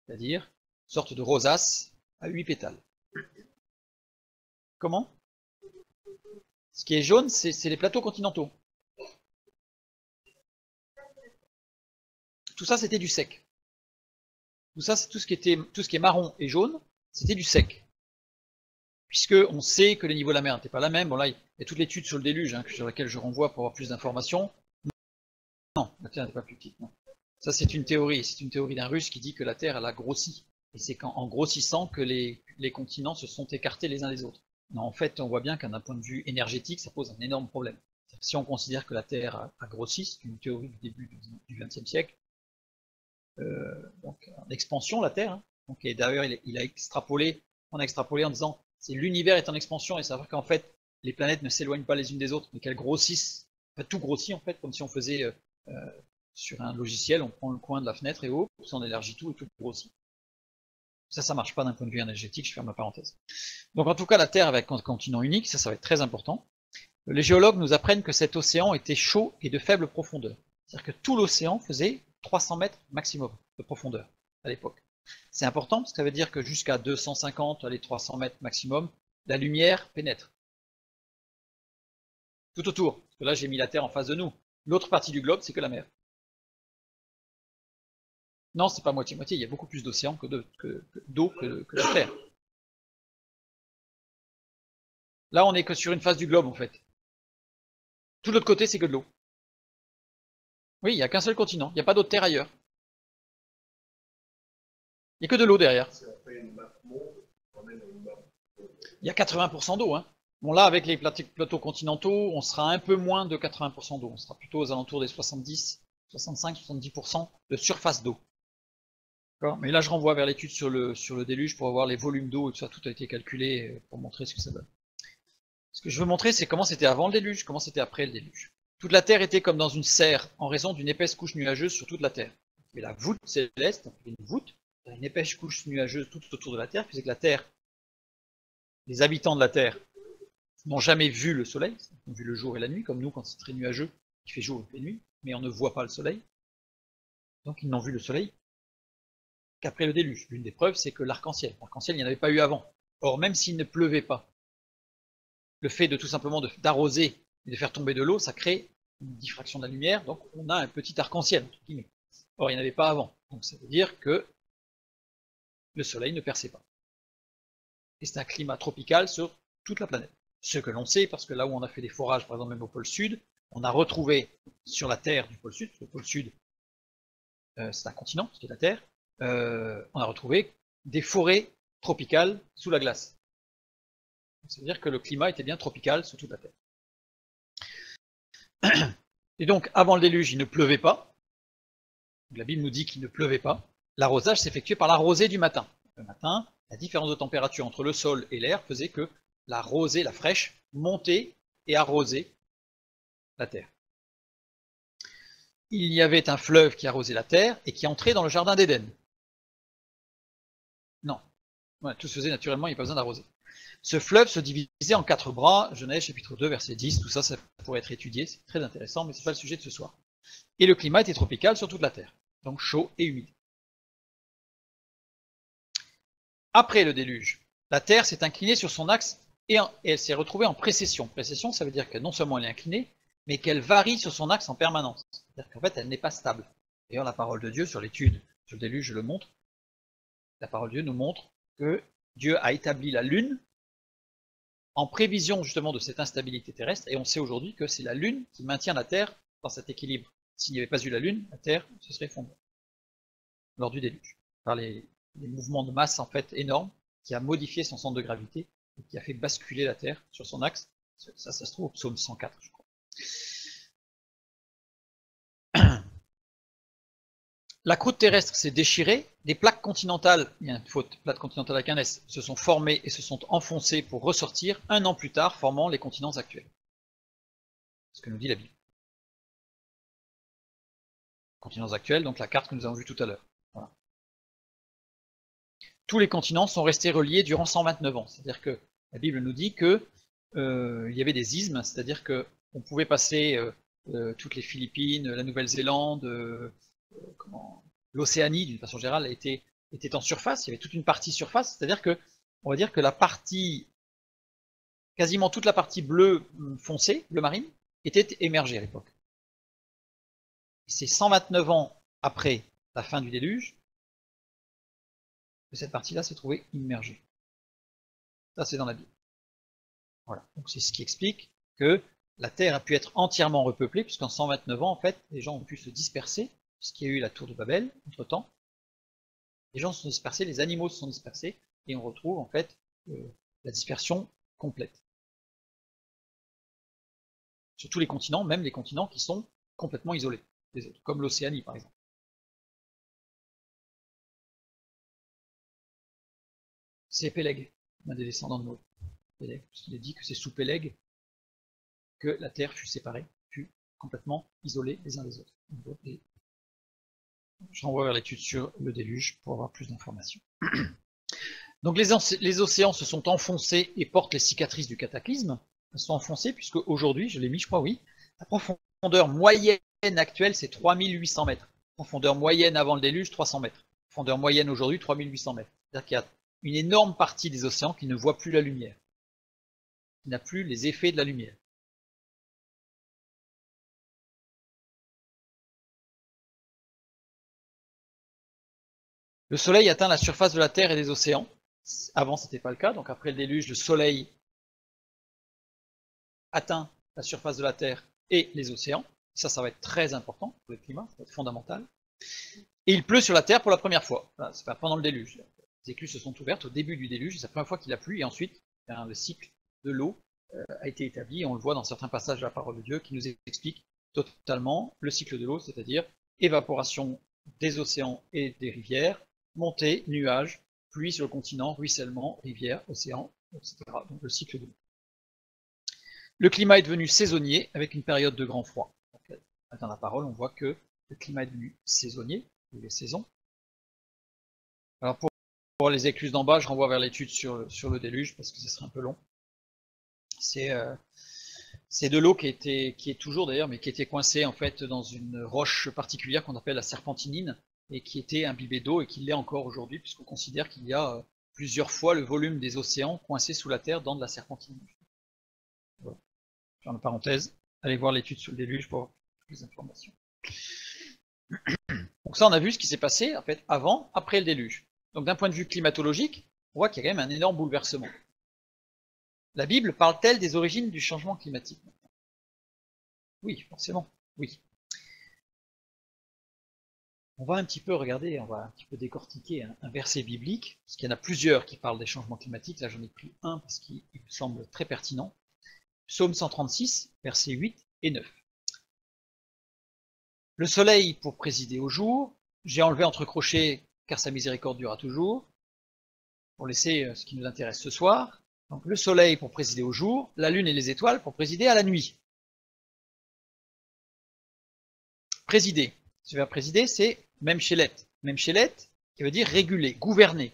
C'est-à-dire une sorte de rosace à 8 pétales. Comment? Ce qui est jaune, c'est les plateaux continentaux. Tout ça, c'était du sec. Tout ça, c'est tout ce qui est marron et jaune, c'était du sec. Puisque on sait que les niveaux de la mer n'étaient pas la même. Bon là, il y a toute l'étude sur le déluge, hein, sur laquelle je renvoie pour avoir plus d'informations. Non, la Terre n'est pas plus petite. Non. Ça, c'est une théorie d'un Russe qui dit que la Terre, elle a grossi. Et c'est en grossissant que les continents se sont écartés les uns des autres. Non, en fait, on voit bien qu'un point de vue énergétique, ça pose un énorme problème. Si on considère que la Terre a grossi, c'est une théorie du début du XXe siècle, donc en expansion la Terre, hein. Donc, et d'ailleurs on a extrapolé en disant c'est l'univers est en expansion, et ça veut dire qu'en fait les planètes ne s'éloignent pas les unes des autres, mais qu'elles grossissent, enfin, tout grossit en fait, comme si on faisait sur un logiciel, on prend le coin de la fenêtre et hop, on élargit tout et tout grossit. Ça marche pas d'un point de vue énergétique, je ferme ma parenthèse. Donc en tout cas la Terre avec un continent unique, ça va être très important. Les géologues nous apprennent que cet océan était chaud et de faible profondeur. C'est-à-dire que tout l'océan faisait 300 mètres maximum de profondeur à l'époque. C'est important parce que ça veut dire que jusqu'à 250, allez 300 mètres maximum, la lumière pénètre. Tout autour, parce que là j'ai mis la Terre en face de nous. L'autre partie du globe, c'est que la mer. Non, c'est pas moitié-moitié, il y a beaucoup plus d'océan que d'eau que de terre. Là, on n'est que sur une face du globe, en fait. Tout l'autre côté, c'est que de l'eau. Oui, il n'y a qu'un seul continent, il n'y a pas d'autre terre ailleurs. Il n'y a que de l'eau derrière. Il y a 80% d'eau, hein. Bon, là, avec les plateaux continentaux, on sera un peu moins de 80% d'eau. On sera plutôt aux alentours des 70, 65, 70% de surface d'eau. Mais là, je renvoie vers l'étude sur le déluge pour voir les volumes d'eau et tout ça, tout a été calculé pour montrer ce que ça donne. Ce que je veux montrer, c'est comment c'était avant le déluge, comment c'était après le déluge. Toute la Terre était comme dans une serre en raison d'une épaisse couche nuageuse sur toute la Terre. Et la voûte céleste, donc une voûte, une épaisse couche nuageuse tout autour de la Terre, qui faisait que la Terre, les habitants de la Terre, n'ont jamais vu le soleil, ils ont vu le jour et la nuit, comme nous quand c'est très nuageux, il fait jour, il fait nuit, mais on ne voit pas le soleil. Donc ils n'ont vu le soleil qu'après le déluge. L'une des preuves, c'est que l'arc-en-ciel, il n'y en avait pas eu avant. Or, même s'il ne pleuvait pas, le fait de tout simplement d'arroser et de faire tomber de l'eau, ça crée une diffraction de la lumière, donc on a un petit arc-en-ciel, entre guillemets. Or, il n'y en avait pas avant, donc ça veut dire que le soleil ne perçait pas. Et c'est un climat tropical sur toute la planète. Ce que l'on sait, parce que là où on a fait des forages, par exemple même au pôle sud, on a retrouvé sur la Terre du pôle sud, le pôle sud c'est un continent, c'est la Terre, on a retrouvé des forêts tropicales sous la glace. Ça veut dire que le climat était bien tropical sur toute la Terre. Et donc, avant le déluge, il ne pleuvait pas. La Bible nous dit qu'il ne pleuvait pas. L'arrosage s'effectuait par la rosée du matin. Le matin, la différence de température entre le sol et l'air faisait que la rosée, la fraîche, montait et arrosait la terre. Il y avait un fleuve qui arrosait la terre et qui entrait dans le jardin d'Éden. Non, voilà, tout se faisait naturellement, il n'y a pas besoin d'arroser. Ce fleuve se divisait en 4 bras, Genèse chapitre 2, verset 10, tout ça, ça pourrait être étudié, c'est très intéressant, mais ce n'est pas le sujet de ce soir. Et le climat était tropical sur toute la terre, donc chaud et humide. Après le déluge, la terre s'est inclinée sur son axe et elle s'est retrouvée en précession. Précession, ça veut dire que non seulement elle est inclinée, mais qu'elle varie sur son axe en permanence. C'est-à-dire qu'en fait, elle n'est pas stable. D'ailleurs, la parole de Dieu sur l'étude sur le déluge, je le montre. La parole de Dieu nous montre que Dieu a établi la lune en prévision justement de cette instabilité terrestre, et on sait aujourd'hui que c'est la lune qui maintient la terre dans cet équilibre. S'il n'y avait pas eu la lune, la terre se serait effondrée lors du déluge, par les mouvements de masse en fait énormes, qui a modifié son centre de gravité et qui a fait basculer la Terre sur son axe. Ça se trouve au psaume 104, je crois. La croûte terrestre s'est déchirée, les plaques continentales, il y a une faute, plaques continentales avec un S, se sont formées et se sont enfoncées pour ressortir un an plus tard, formant les continents actuels. C'est ce que nous dit la Bible. Continents actuels, donc la carte que nous avons vue tout à l'heure. Voilà. Tous les continents sont restés reliés durant 129 ans. C'est-à-dire que la Bible nous dit que il y avait des isthmes, c'est-à-dire qu'on pouvait passer toutes les Philippines, la Nouvelle-Zélande, l'Océanie d'une façon générale était en surface, il y avait toute une partie surface, c'est-à-dire que on va dire que la partie, quasiment toute la partie bleue foncée, bleu marine, était émergée à l'époque. C'est 129 ans après la fin du déluge que cette partie-là s'est trouvée immergée. Ça, c'est dans la Bible. Voilà. Donc c'est ce qui explique que la Terre a pu être entièrement repeuplée, puisqu'en 129 ans, en fait, les gens ont pu se disperser, puisqu'il y a eu la tour de Babel, entre-temps. Les gens se sont dispersés, les animaux se sont dispersés, et on retrouve, en fait, la dispersion complète. Sur tous les continents, même les continents qui sont complètement isolés des autres, comme l'Océanie, par exemple. C'est Pélègue, un des descendants de Noé. Pélègue, puisqu'il est dit que c'est sous Pélègue que la Terre fut séparée, fut complètement isolée les uns des autres. Je renvoie vers l'étude sur le déluge pour avoir plus d'informations. Donc les océans se sont enfoncés et portent les cicatrices du cataclysme. Elles sont enfoncées puisque aujourd'hui, je l'ai mis, je crois, oui, la profondeur moyenne actuelle, c'est 3800 mètres. Profondeur moyenne avant le déluge, 300 mètres. Profondeur moyenne aujourd'hui, 3800 mètres. C'est-à-dire qu'il y a une énorme partie des océans qui ne voit plus la lumière, qui n'a plus les effets de la lumière. Le soleil atteint la surface de la Terre et des océans. Avant, ce n'était pas le cas. Donc après le déluge, le soleil atteint la surface de la Terre et les océans. Ça va être très important pour le climat, ça va être fondamental. Et il pleut sur la Terre pour la première fois. C'est pas pendant le déluge. Les écluses se sont ouvertes au début du déluge. C'est la première fois qu'il a plu. Et ensuite, le cycle de l'eau a été établi. Et on le voit dans certains passages de la parole de Dieu qui nous explique totalement le cycle de l'eau, c'est-à-dire évaporation des océans et des rivières, montée, nuages, pluie sur le continent, ruissellement, rivière, océan, etc. Donc le cycle de l'eau. Le climat est devenu saisonnier avec une période de grand froid. Dans la parole, on voit que le climat est devenu saisonnier, les saisons. Alors pour les écluses d'en bas, je renvoie vers l'étude sur le déluge parce que ce serait un peu long. C'est de l'eau qui est toujours d'ailleurs, mais qui était coincée en fait dans une roche particulière qu'on appelle la serpentinine et qui était imbibée d'eau et qui l'est encore aujourd'hui puisqu'on considère qu'il y a plusieurs fois le volume des océans coincés sous la terre dans de la serpentinine. Voilà. Dans la parenthèse, allez voir l'étude sur le déluge pour toutes les informations. Donc ça, on a vu ce qui s'est passé en fait avant, après le déluge. Donc d'un point de vue climatologique, on voit qu'il y a quand même un énorme bouleversement. La Bible parle-t-elle des origines du changement climatique? Oui, forcément, oui. On va un petit peu regarder, on va un petit peu décortiquer un verset biblique, parce qu'il y en a plusieurs qui parlent des changements climatiques. Là, j'en ai pris un parce qu'il me semble très pertinent. Psaume 136, versets 8 et 9. Le soleil pour présider au jour, j'ai enlevé entre crochets, car sa miséricorde durera toujours, pour laisser ce qui nous intéresse ce soir. Donc le soleil pour présider au jour, la lune et les étoiles pour présider à la nuit. Présider. Ce verbe présider, c'est memshelet. Memshelet, qui veut dire réguler, gouverner.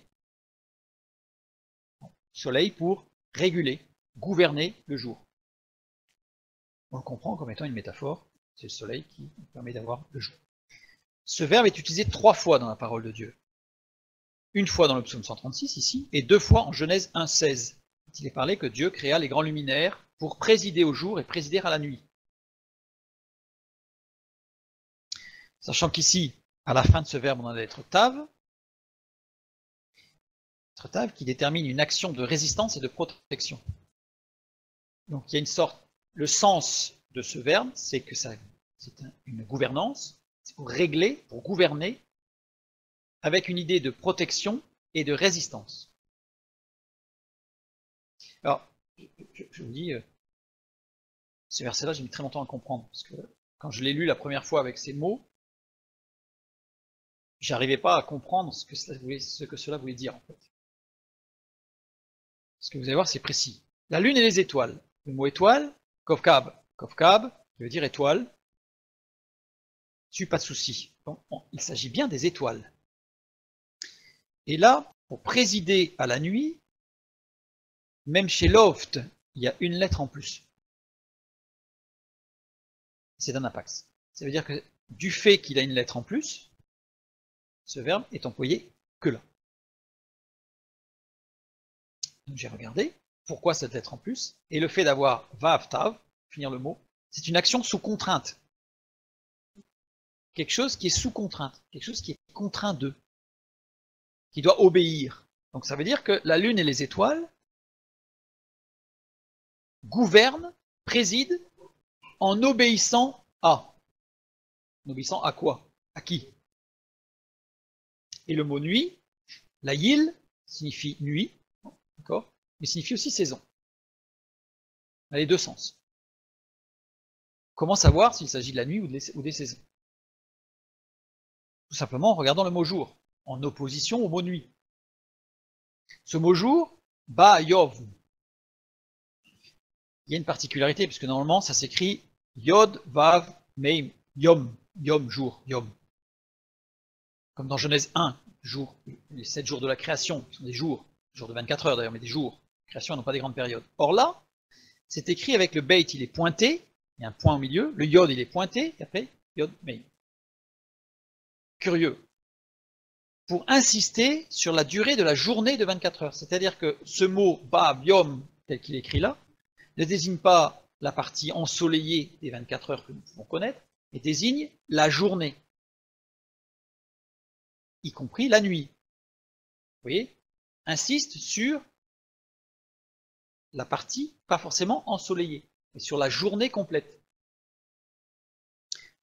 Soleil pour réguler, gouverner le jour. On le comprend comme étant une métaphore, c'est le soleil qui nous permet d'avoir le jour. Ce verbe est utilisé 3 fois dans la parole de Dieu. Une fois dans le psaume 136 ici, et 2 fois en Genèse 1,16. Il est parlé que Dieu créa les grands luminaires pour présider au jour et présider à la nuit. Sachant qu'ici, à la fin de ce verbe, on a la lettre tav, qui détermine une action de résistance et de protection. Donc il y a une sorte, le sens de ce verbe, c'est que c'est une gouvernance, c'est pour régler, pour gouverner, avec une idée de protection et de résistance. Alors, je vous dis, ce verset-là, j'ai mis très longtemps à le comprendre, parce que quand je l'ai lu la première fois avec ces mots, j'arrivais pas à comprendre ce que cela voulait dire en fait. Ce que vous allez voir, c'est précis. La lune et les étoiles. Le mot étoile, kovkab, qui veut dire étoile. Pas de souci. Donc, il s'agit bien des étoiles. Et là, pour présider à la nuit, même chez Loft, il y a une lettre en plus. C'est d'un apax. Ça veut dire que du fait qu'il a une lettre en plus, ce verbe est employé que là. Donc j'ai regardé pourquoi cette lettre en plus, et le fait d'avoir vav tav, finir le mot, c'est une action sous contrainte. Quelque chose qui est sous contrainte, quelque chose qui est contraint d'eux, qui doit obéir. Donc ça veut dire que la lune et les étoiles gouvernent, président en obéissant à. En obéissant à quoi? À qui? Et le mot nuit, la yil, signifie nuit, d'accord, mais signifie aussi saison. Elle a les deux sens. Comment savoir s'il s'agit de la nuit ou des saisons? Tout simplement en regardant le mot jour, en opposition au mot nuit. Ce mot jour, ba yov. Il y a une particularité, puisque normalement ça s'écrit yod, vav, meim, yom, yom, jour, yom. Comme dans Genèse 1, jour, les 7 jours de la création, qui sont des jours de 24 heures d'ailleurs, mais des jours. La création n'ont pas des grandes périodes. Or là, c'est écrit avec le beit, il est pointé, il y a un point au milieu, le yod il est pointé, et après yod, meim. Curieux. Pour insister sur la durée de la journée de 24 heures. C'est-à-dire que ce mot Bab, Yom, tel qu'il est écrit là, ne désigne pas la partie ensoleillée des 24 heures que nous pouvons connaître, mais désigne la journée, y compris la nuit. Vous voyez? Insiste sur la partie, pas forcément ensoleillée, mais sur la journée complète.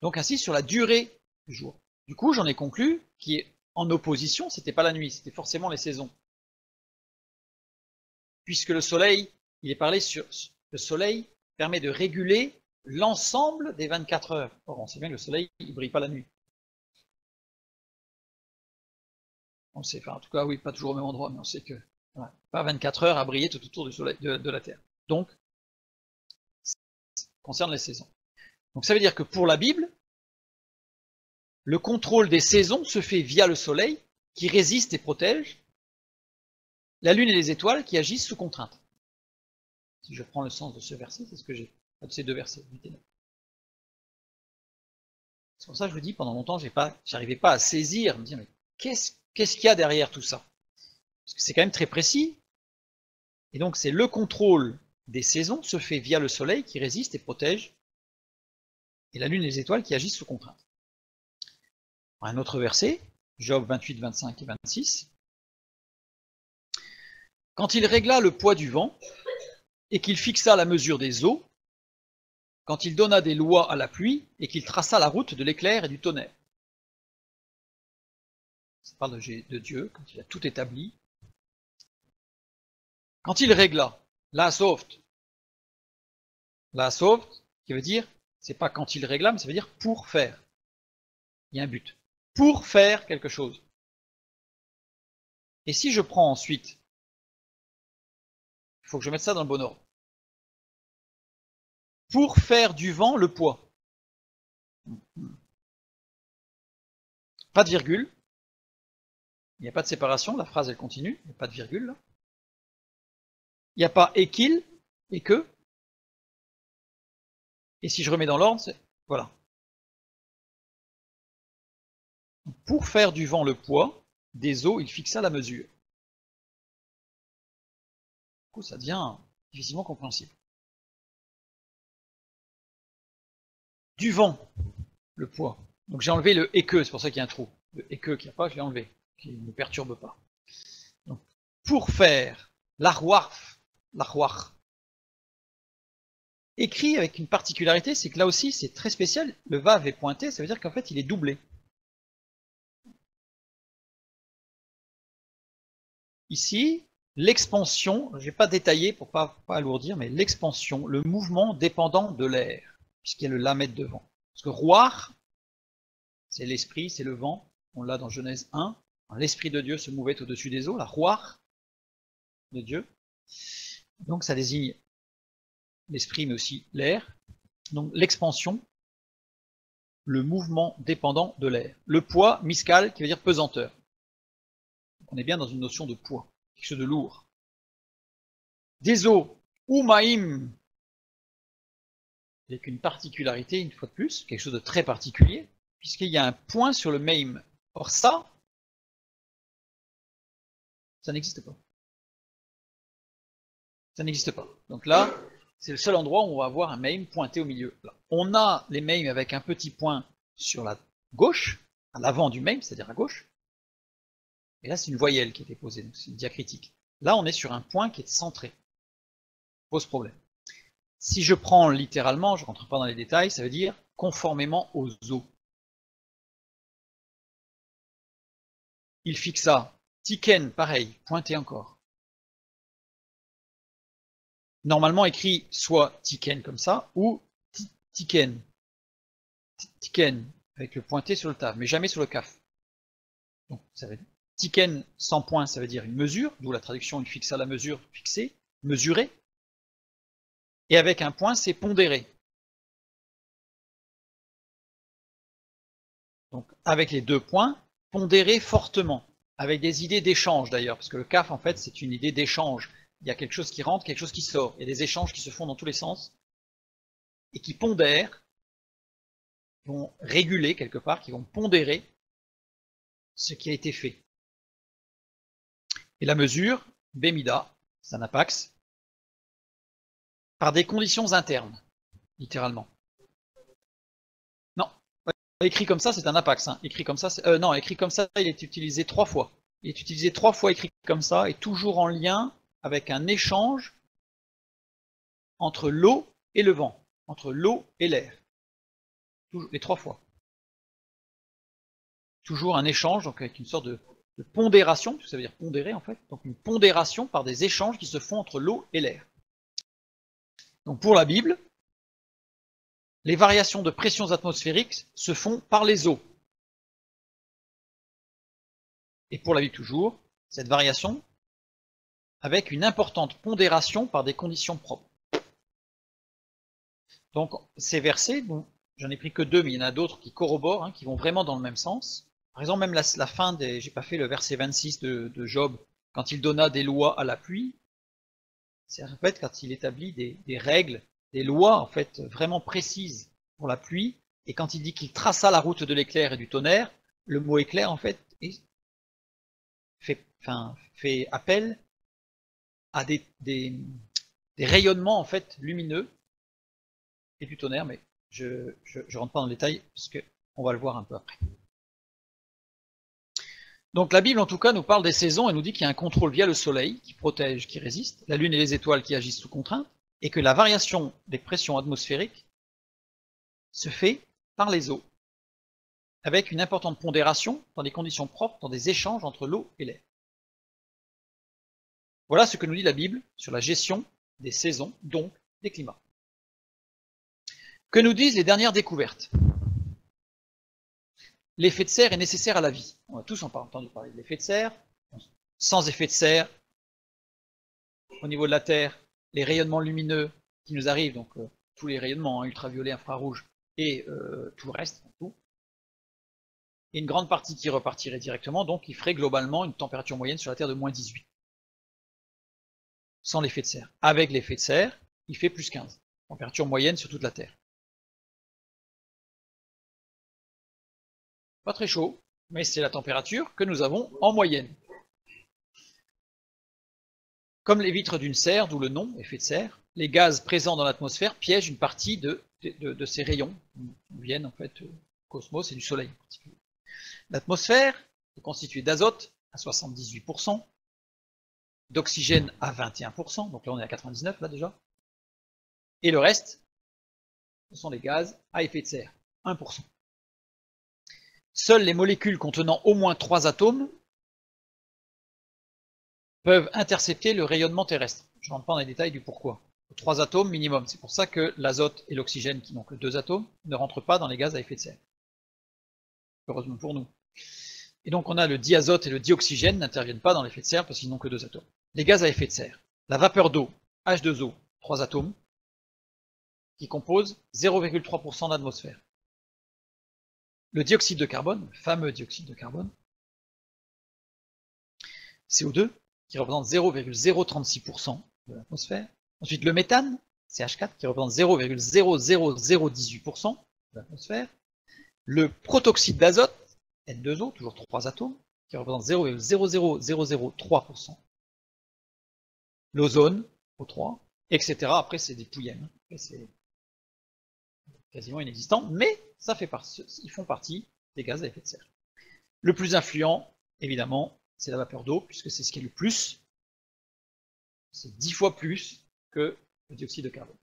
Donc insiste sur la durée du jour. Du coup, j'en ai conclu qu'en opposition, c'était pas la nuit, c'était forcément les saisons. Puisque le soleil, il est parlé sur le soleil permet de réguler l'ensemble des 24 heures. Or, on sait bien que le soleil, il ne brille pas la nuit. On sait, enfin, en tout cas, oui, pas toujours au même endroit, mais on sait que voilà, pas 24 heures à briller tout autour du soleil, de la Terre. Donc, ça concerne les saisons. Donc ça veut dire que pour la Bible, le contrôle des saisons se fait via le soleil, qui résiste et protège, la lune et les étoiles qui agissent sous contrainte. Si je prends le sens de ce verset, c'est ce que j'ai, de ces deux versets, 8 et 9. C'est pour ça que je vous dis, pendant longtemps, j'arrivais pas à saisir, me dire, mais qu'est-ce qu'il y a derrière tout ça? Parce que c'est quand même très précis. Et donc, c'est le contrôle des saisons se fait via le soleil qui résiste et protège et la lune et les étoiles qui agissent sous contrainte. Un autre verset, Job 28, 25 et 26. Quand il régla le poids du vent, et qu'il fixa la mesure des eaux, quand il donna des lois à la pluie, et qu'il traça la route de l'éclair et du tonnerre. Ça parle de Dieu, quand il a tout établi. Quand il régla, la soft, qui veut dire, c'est pas quand il régla, mais ça veut dire pour faire. Il y a un but. Pour faire quelque chose. Et si je prends ensuite, il faut que je mette ça dans le bon ordre. Pour faire du vent le poids. Pas de virgule. Il n'y a pas de séparation, la phrase elle continue, il n'y a pas de virgule là. Il n'y a pas et qu'il, et que. Et si je remets dans l'ordre, c'est voilà. Pour faire du vent le poids, des eaux, il fixa la mesure. Du coup, ça devient difficilement compréhensible. Du vent, le poids. Donc j'ai enlevé le et que, c'est pour ça qu'il y a un trou. Le et que qu'il n'y a pas, je l'ai enlevé, qui ne me perturbe pas. Donc, pour faire l'arwarf, écrit avec une particularité, c'est que là aussi c'est très spécial, le vav est pointé, ça veut dire qu'en fait il est doublé. Ici, l'expansion, je n'ai pas détaillé pour pas alourdir, mais l'expansion, le mouvement dépendant de l'air, puisqu'il y a le lamed devant. Parce que roar, c'est l'esprit, c'est le vent, on l'a dans Genèse 1, l'esprit de Dieu se mouvait au-dessus des eaux, la roar de Dieu. Donc ça désigne l'esprit, mais aussi l'air. Donc l'expansion, le mouvement dépendant de l'air. Le poids, miskal, qui veut dire pesanteur. Donc on est bien dans une notion de poids, quelque chose de lourd. Des eaux, ou maïm, avec une particularité, une fois de plus, quelque chose de très particulier, puisqu'il y a un point sur le maïm. Or ça n'existe pas. Ça n'existe pas. Donc là, c'est le seul endroit où on va avoir un maïm pointé au milieu. Là. On a les maïms avec un petit point sur la gauche, à l'avant du maïm, c'est-à-dire à gauche. Et là, c'est une voyelle qui a été posée, donc c'est une diacritique. Là, on est sur un point qui est centré. Pose problème. Si je prends littéralement, je ne rentre pas dans les détails, ça veut dire conformément aux eaux. Il fixa. Tiken, pareil, pointé encore. Normalement écrit soit tiken comme ça, ou tiken. Tiken, avec le pointé sur le tav, mais jamais sur le kaf. Donc, ça veut dire tiken sans point, ça veut dire une mesure, d'où la traduction il fixa la mesure, fixer, mesurer. Et avec un point, c'est pondérer. Donc, avec les deux points, pondérer fortement, avec des idées d'échange d'ailleurs, parce que le kaf, en fait, c'est une idée d'échange. Il y a quelque chose qui rentre, quelque chose qui sort. Il y a des échanges qui se font dans tous les sens, et qui pondèrent, qui vont réguler quelque part, qui vont pondérer ce qui a été fait. Et la mesure, Bemida, c'est un apax, par des conditions internes, littéralement. Non, écrit comme ça, c'est un apax. Hein. Écrit comme ça, non, écrit comme ça, il est utilisé 3 fois. Il est utilisé 3 fois écrit comme ça, et toujours en lien avec un échange entre l'eau et le vent, entre l'eau et l'air. Les 3 fois. Toujours un échange, donc avec une sorte de pondération, ça veut dire pondérer en fait, donc une pondération par des échanges qui se font entre l'eau et l'air. Donc pour la Bible, les variations de pressions atmosphériques se font par les eaux. Et pour la Bible toujours, cette variation avec une importante pondération par des conditions propres. Donc ces versets, bon, j'en ai pris que 2, mais il y en a d'autres qui corroborent, hein, qui vont vraiment dans le même sens. Par exemple, même la fin des, j'ai pas fait le verset 26 de Job, quand il donna des lois à la pluie, c'est en fait quand il établit des règles, des lois en fait vraiment précises pour la pluie, et quand il dit qu'il traça la route de l'éclair et du tonnerre, le mot éclair en fait fait appel à des rayonnements en fait lumineux et du tonnerre, mais je rentre pas dans le détail, parce qu'on va le voir un peu après. Donc la Bible, en tout cas, nous parle des saisons et nous dit qu'il y a un contrôle via le soleil qui protège, qui résiste, la lune et les étoiles qui agissent sous contrainte, et que la variation des pressions atmosphériques se fait par les eaux, avec une importante pondération dans des conditions propres, dans des échanges entre l'eau et l'air. Voilà ce que nous dit la Bible sur la gestion des saisons, donc des climats. Que nous disent les dernières découvertes? L'effet de serre est nécessaire à la vie. On a tous entendu parler de l'effet de serre. Sans effet de serre, au niveau de la Terre, les rayonnements lumineux qui nous arrivent, donc tous les rayonnements, ultraviolets, infrarouges, et tout le reste, tout, et une grande partie qui repartirait directement, donc il ferait globalement une température moyenne sur la Terre de moins 18. Sans l'effet de serre. Avec l'effet de serre, il fait plus 15. Température moyenne sur toute la Terre. Pas très chaud, mais c'est la température que nous avons en moyenne. Comme les vitres d'une serre, d'où le nom, effet de serre, les gaz présents dans l'atmosphère piègent une partie de ces rayons, qui viennent en fait du cosmos et du soleil en particulier. L'atmosphère est constituée d'azote à 78%, d'oxygène à 21%, donc là on est à 99 là déjà, et le reste, ce sont les gaz à effet de serre, 1%. Seules les molécules contenant au moins 3 atomes peuvent intercepter le rayonnement terrestre. Je ne rentre pas dans les détails du pourquoi. 3 atomes minimum. C'est pour ça que l'azote et l'oxygène, qui n'ont que 2 atomes, ne rentrent pas dans les gaz à effet de serre. Heureusement pour nous. Et donc on a le diazote et le dioxygène n'interviennent pas dans l'effet de serre parce qu'ils n'ont que 2 atomes. Les gaz à effet de serre. La vapeur d'eau, H2O, 3 atomes, qui composent 0,3% de l'atmosphère. Le dioxyde de carbone, le fameux dioxyde de carbone, CO2, qui représente 0,036% de l'atmosphère. Ensuite, le méthane, CH4, qui représente 0,00018% de l'atmosphère. Le protoxyde d'azote, N2O, toujours 3 atomes, qui représente 0,00003%. L'ozone, O3, etc. Après, c'est des pouillèmes. C'est quasiment inexistant, mais ça fait partie, ils font partie des gaz à effet de serre. Le plus influent, évidemment, c'est la vapeur d'eau, puisque c'est ce qui est le plus, c'est 10 fois plus que le dioxyde de carbone.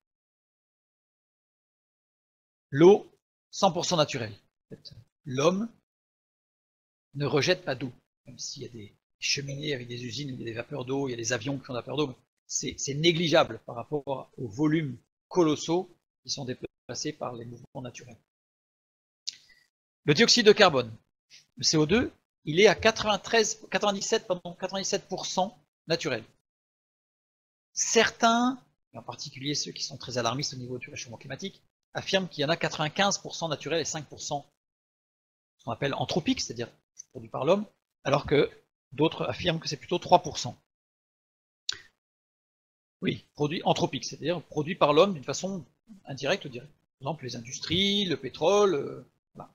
L'eau, 100% naturelle. En fait, l'homme ne rejette pas d'eau, même s'il y a des cheminées avec des usines où il y a des vapeurs d'eau, il y a des avions qui font de la vapeur d'eau, c'est négligeable par rapport aux volumes colossaux qui sont déplacés par les mouvements naturels. Le dioxyde de carbone, le CO2, il est à 97% naturel. Certains, et en particulier ceux qui sont très alarmistes au niveau du réchauffement climatique, affirment qu'il y en a 95% naturel et 5% ce qu'on appelle anthropique, c'est-à-dire produit par l'homme, alors que d'autres affirment que c'est plutôt 3%. Oui, produit anthropique, c'est-à-dire produit par l'homme d'une façon indirecte ou directe. Par exemple, les industries, le pétrole, voilà.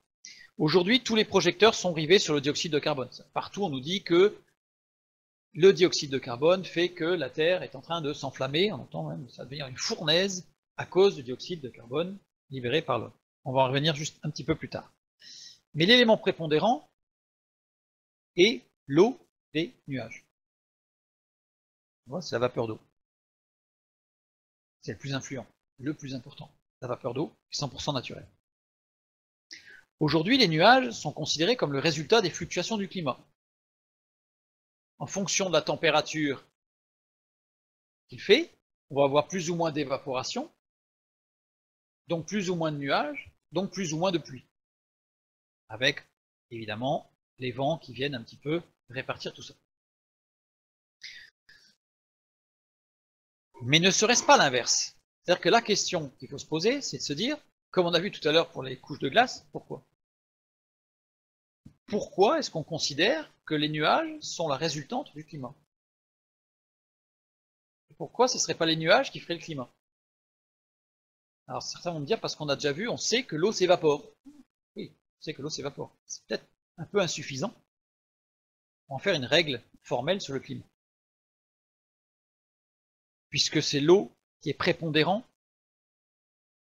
Aujourd'hui, tous les projecteurs sont rivés sur le dioxyde de carbone. Partout, on nous dit que le dioxyde de carbone fait que la Terre est en train de s'enflammer, on entend même ça devenir une fournaise à cause du dioxyde de carbone libéré par l'homme. On va en revenir juste un petit peu plus tard. Mais l'élément prépondérant est l'eau des nuages. Voilà, c'est la vapeur d'eau. C'est le plus influent, le plus important. La vapeur d'eau est 100% naturelle. Aujourd'hui, les nuages sont considérés comme le résultat des fluctuations du climat. En fonction de la température qu'il fait, on va avoir plus ou moins d'évaporation, donc plus ou moins de nuages, donc plus ou moins de pluie. Avec, évidemment, les vents qui viennent un petit peu répartir tout ça. Mais ne serait-ce pas l'inverse? C'est-à-dire que la question qu'il faut se poser, c'est de se dire, comme on a vu tout à l'heure pour les couches de glace, pourquoi? Pourquoi est-ce qu'on considère que les nuages sont la résultante du climat? Et pourquoi ce ne seraient pas les nuages qui feraient le climat? Alors certains vont me dire, parce qu'on a déjà vu, on sait que l'eau s'évapore. Oui, on sait que l'eau s'évapore. C'est peut-être un peu insuffisant pour en faire une règle formelle sur le climat. Puisque c'est l'eau qui est prépondérant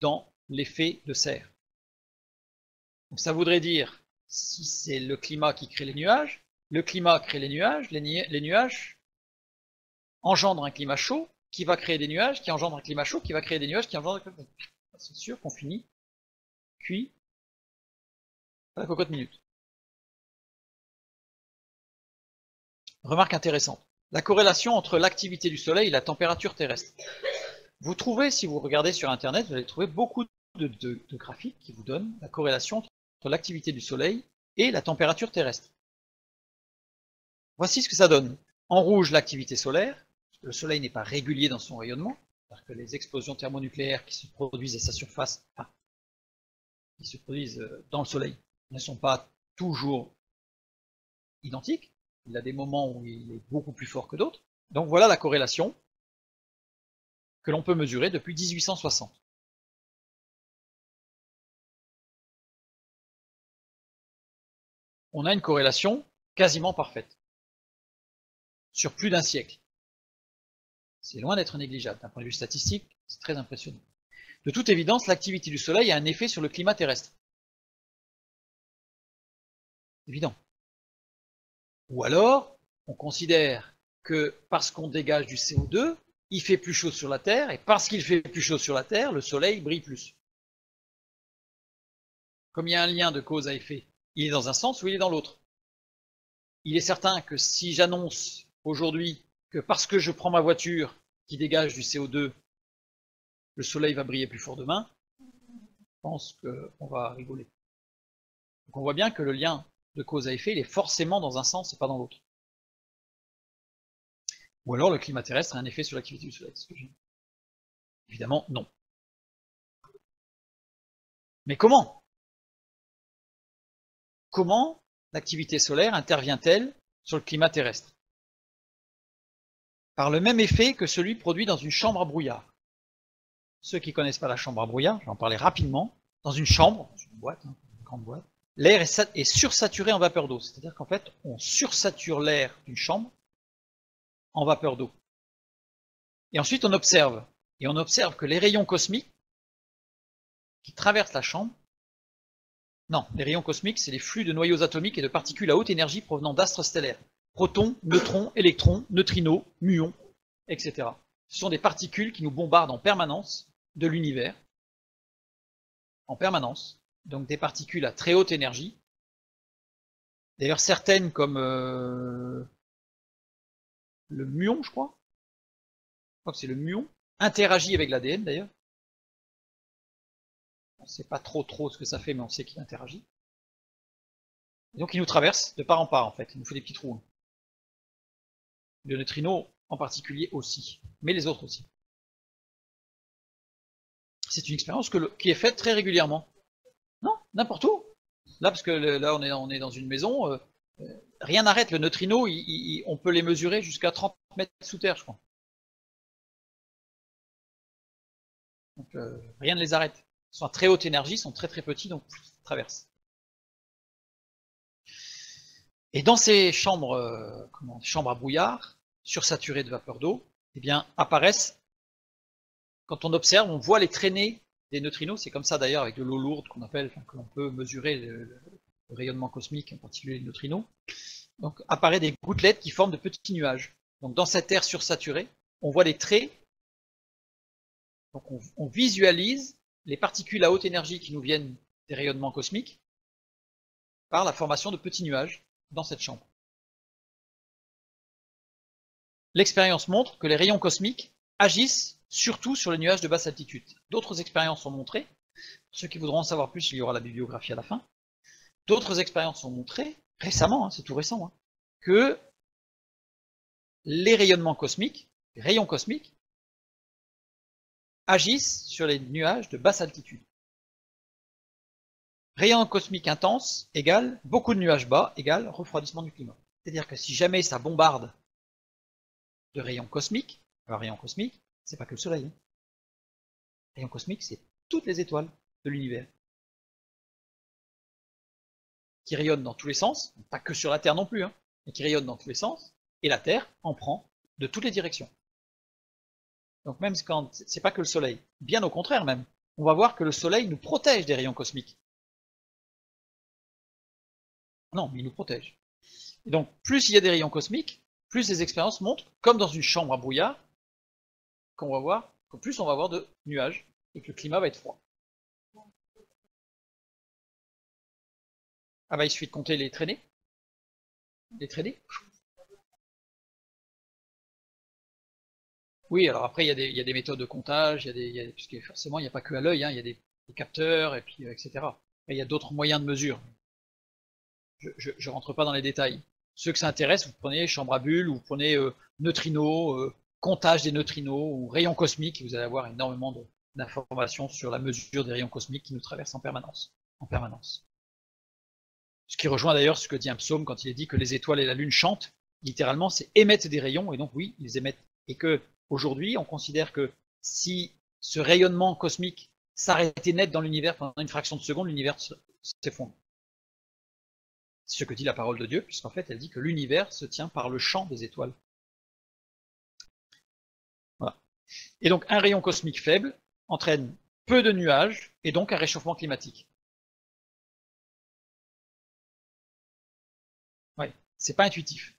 dans l'effet de serre. Donc ça voudrait dire, si c'est le climat qui crée les nuages, le climat crée les nuages engendrent un climat chaud, qui va créer des nuages, qui engendre un climat chaud, qui va créer des nuages, qui engendrent un climat chaud. C'est sûr qu'on finit cuit à la cocotte minute. Remarque intéressante. La corrélation entre l'activité du Soleil et la température terrestre. Vous trouvez, si vous regardez sur Internet, vous allez trouver beaucoup de graphiques qui vous donnent la corrélation entre l'activité du Soleil et la température terrestre. Voici ce que ça donne. En rouge, l'activité solaire. Le Soleil n'est pas régulier dans son rayonnement, c'est-à-dire que les explosions thermonucléaires qui se produisent à sa surface, enfin, qui se produisent dans le Soleil, ne sont pas toujours identiques. Il y a des moments où il est beaucoup plus fort que d'autres. Donc voilà la corrélation que l'on peut mesurer depuis 1860. On a une corrélation quasiment parfaite, sur plus d'un siècle. C'est loin d'être négligeable. D'un point de vue statistique, c'est très impressionnant. De toute évidence, l'activité du Soleil a un effet sur le climat terrestre. Évident. Ou alors, on considère que parce qu'on dégage du CO2, il fait plus chaud sur la Terre, et parce qu'il fait plus chaud sur la Terre, le Soleil brille plus. Comme il y a un lien de cause à effet, il est dans un sens ou il est dans l'autre. Il est certain que si j'annonce aujourd'hui que parce que je prends ma voiture qui dégage du CO2, le Soleil va briller plus fort demain, je pense qu'on va rigoler. Donc on voit bien que le lien de cause à effet, il est forcément dans un sens et pas dans l'autre. Ou alors le climat terrestre a un effet sur l'activité du Soleil. Évidemment, non. Mais comment? Comment l'activité solaire intervient-elle sur le climat terrestre? Par le même effet que celui produit dans une chambre à brouillard. Ceux qui ne connaissent pas la chambre à brouillard, je vais en parler rapidement. Dans une chambre, dans une boîte, une grande boîte, l'air est sursaturé en vapeur d'eau. C'est-à-dire qu'en fait, on sursature l'air d'une chambre en vapeur d'eau. Et ensuite, on observe. Et on observe que les rayons cosmiques qui traversent la chambre, non, les rayons cosmiques, c'est les flux de noyaux atomiques et de particules à haute énergie provenant d'astres stellaires. Protons, neutrons, électrons, neutrinos, muons, etc. Ce sont des particules qui nous bombardent en permanence de l'univers. En permanence. Donc des particules à très haute énergie. D'ailleurs, certaines comme le muon, je crois que c'est le muon, interagit avec l'ADN d'ailleurs. On ne sait pas trop ce que ça fait, mais on sait qu'il interagit. Et donc il nous traverse de part en part en fait, il nous fait des petits trous. Le neutrino en particulier aussi, mais les autres aussi. C'est une expérience qui est faite très régulièrement. Non, n'importe où. Là, parce que là on est dans une maison, rien n'arrête. Le neutrino, on peut les mesurer jusqu'à 30 mètres sous terre, je crois. Donc rien ne les arrête. Ils sont à très haute énergie, sont très petits, donc ils traversent. Et dans ces chambres, chambres à brouillard, sursaturées de vapeur d'eau, eh bien, apparaissent, quand on observe, on voit les traînées des neutrinos. C'est comme ça d'ailleurs avec de l'eau lourde qu'on appelle, que l'on peut mesurer le rayonnement cosmique, en particulier les neutrinos. Donc apparaissent des gouttelettes qui forment de petits nuages. Donc dans cette air sursaturé, on voit les traits. Donc on visualise les particules à haute énergie qui nous viennent des rayonnements cosmiques par la formation de petits nuages dans cette chambre. L'expérience montre que les rayons cosmiques agissent surtout sur les nuages de basse altitude. D'autres expériences ont montré, pour ceux qui voudront en savoir plus, il y aura la bibliographie à la fin, d'autres expériences ont montré, récemment, c'est tout récent, que les rayonnements cosmiques, les rayons cosmiques, agissent sur les nuages de basse altitude. Rayon cosmique intense égale beaucoup de nuages bas égale refroidissement du climat. C'est-à-dire que si jamais ça bombarde de rayons cosmiques, alors rayon cosmique, c'est pas que le soleil. Rayon cosmique, c'est toutes les étoiles de l'univers qui rayonnent dans tous les sens, pas que sur la Terre non plus, mais qui rayonnent dans tous les sens, et la Terre en prend de toutes les directions. Donc même quand c'est pas que le soleil, bien au contraire même, on va voir que le Soleil nous protège des rayons cosmiques. Non, mais il nous protège. Et donc, plus il y a des rayons cosmiques, plus les expériences montrent, comme dans une chambre à brouillard, qu'on va voir, qu'au plus on va avoir de nuages et que le climat va être froid. Ah bah il suffit de compter les traînées. Les traînées. Oui, alors après il y a des méthodes de comptage, puisque forcément il n'y a pas que à l'œil, hein, il y a des capteurs, et puis etc. Et il y a d'autres moyens de mesure. Je ne rentre pas dans les détails. Ceux que ça intéresse, vous prenez chambre à bulles, ou vous prenez neutrinos, comptage des neutrinos, ou rayons cosmiques, et vous allez avoir énormément d'informations sur la mesure des rayons cosmiques qui nous traversent en permanence. Ce qui rejoint d'ailleurs ce que dit un psaume quand il est dit que les étoiles et la lune chantent, littéralement c'est émettent des rayons, et donc oui, ils émettent. Et que aujourd'hui, on considère que si ce rayonnement cosmique s'arrêtait net dans l'univers pendant une fraction de seconde, l'univers s'effondre. C'est ce que dit la parole de Dieu, puisqu'en fait elle dit que l'univers se tient par le chant des étoiles. Voilà. Et donc un rayon cosmique faible entraîne peu de nuages, et donc un réchauffement climatique. Ouais, c'est pas intuitif.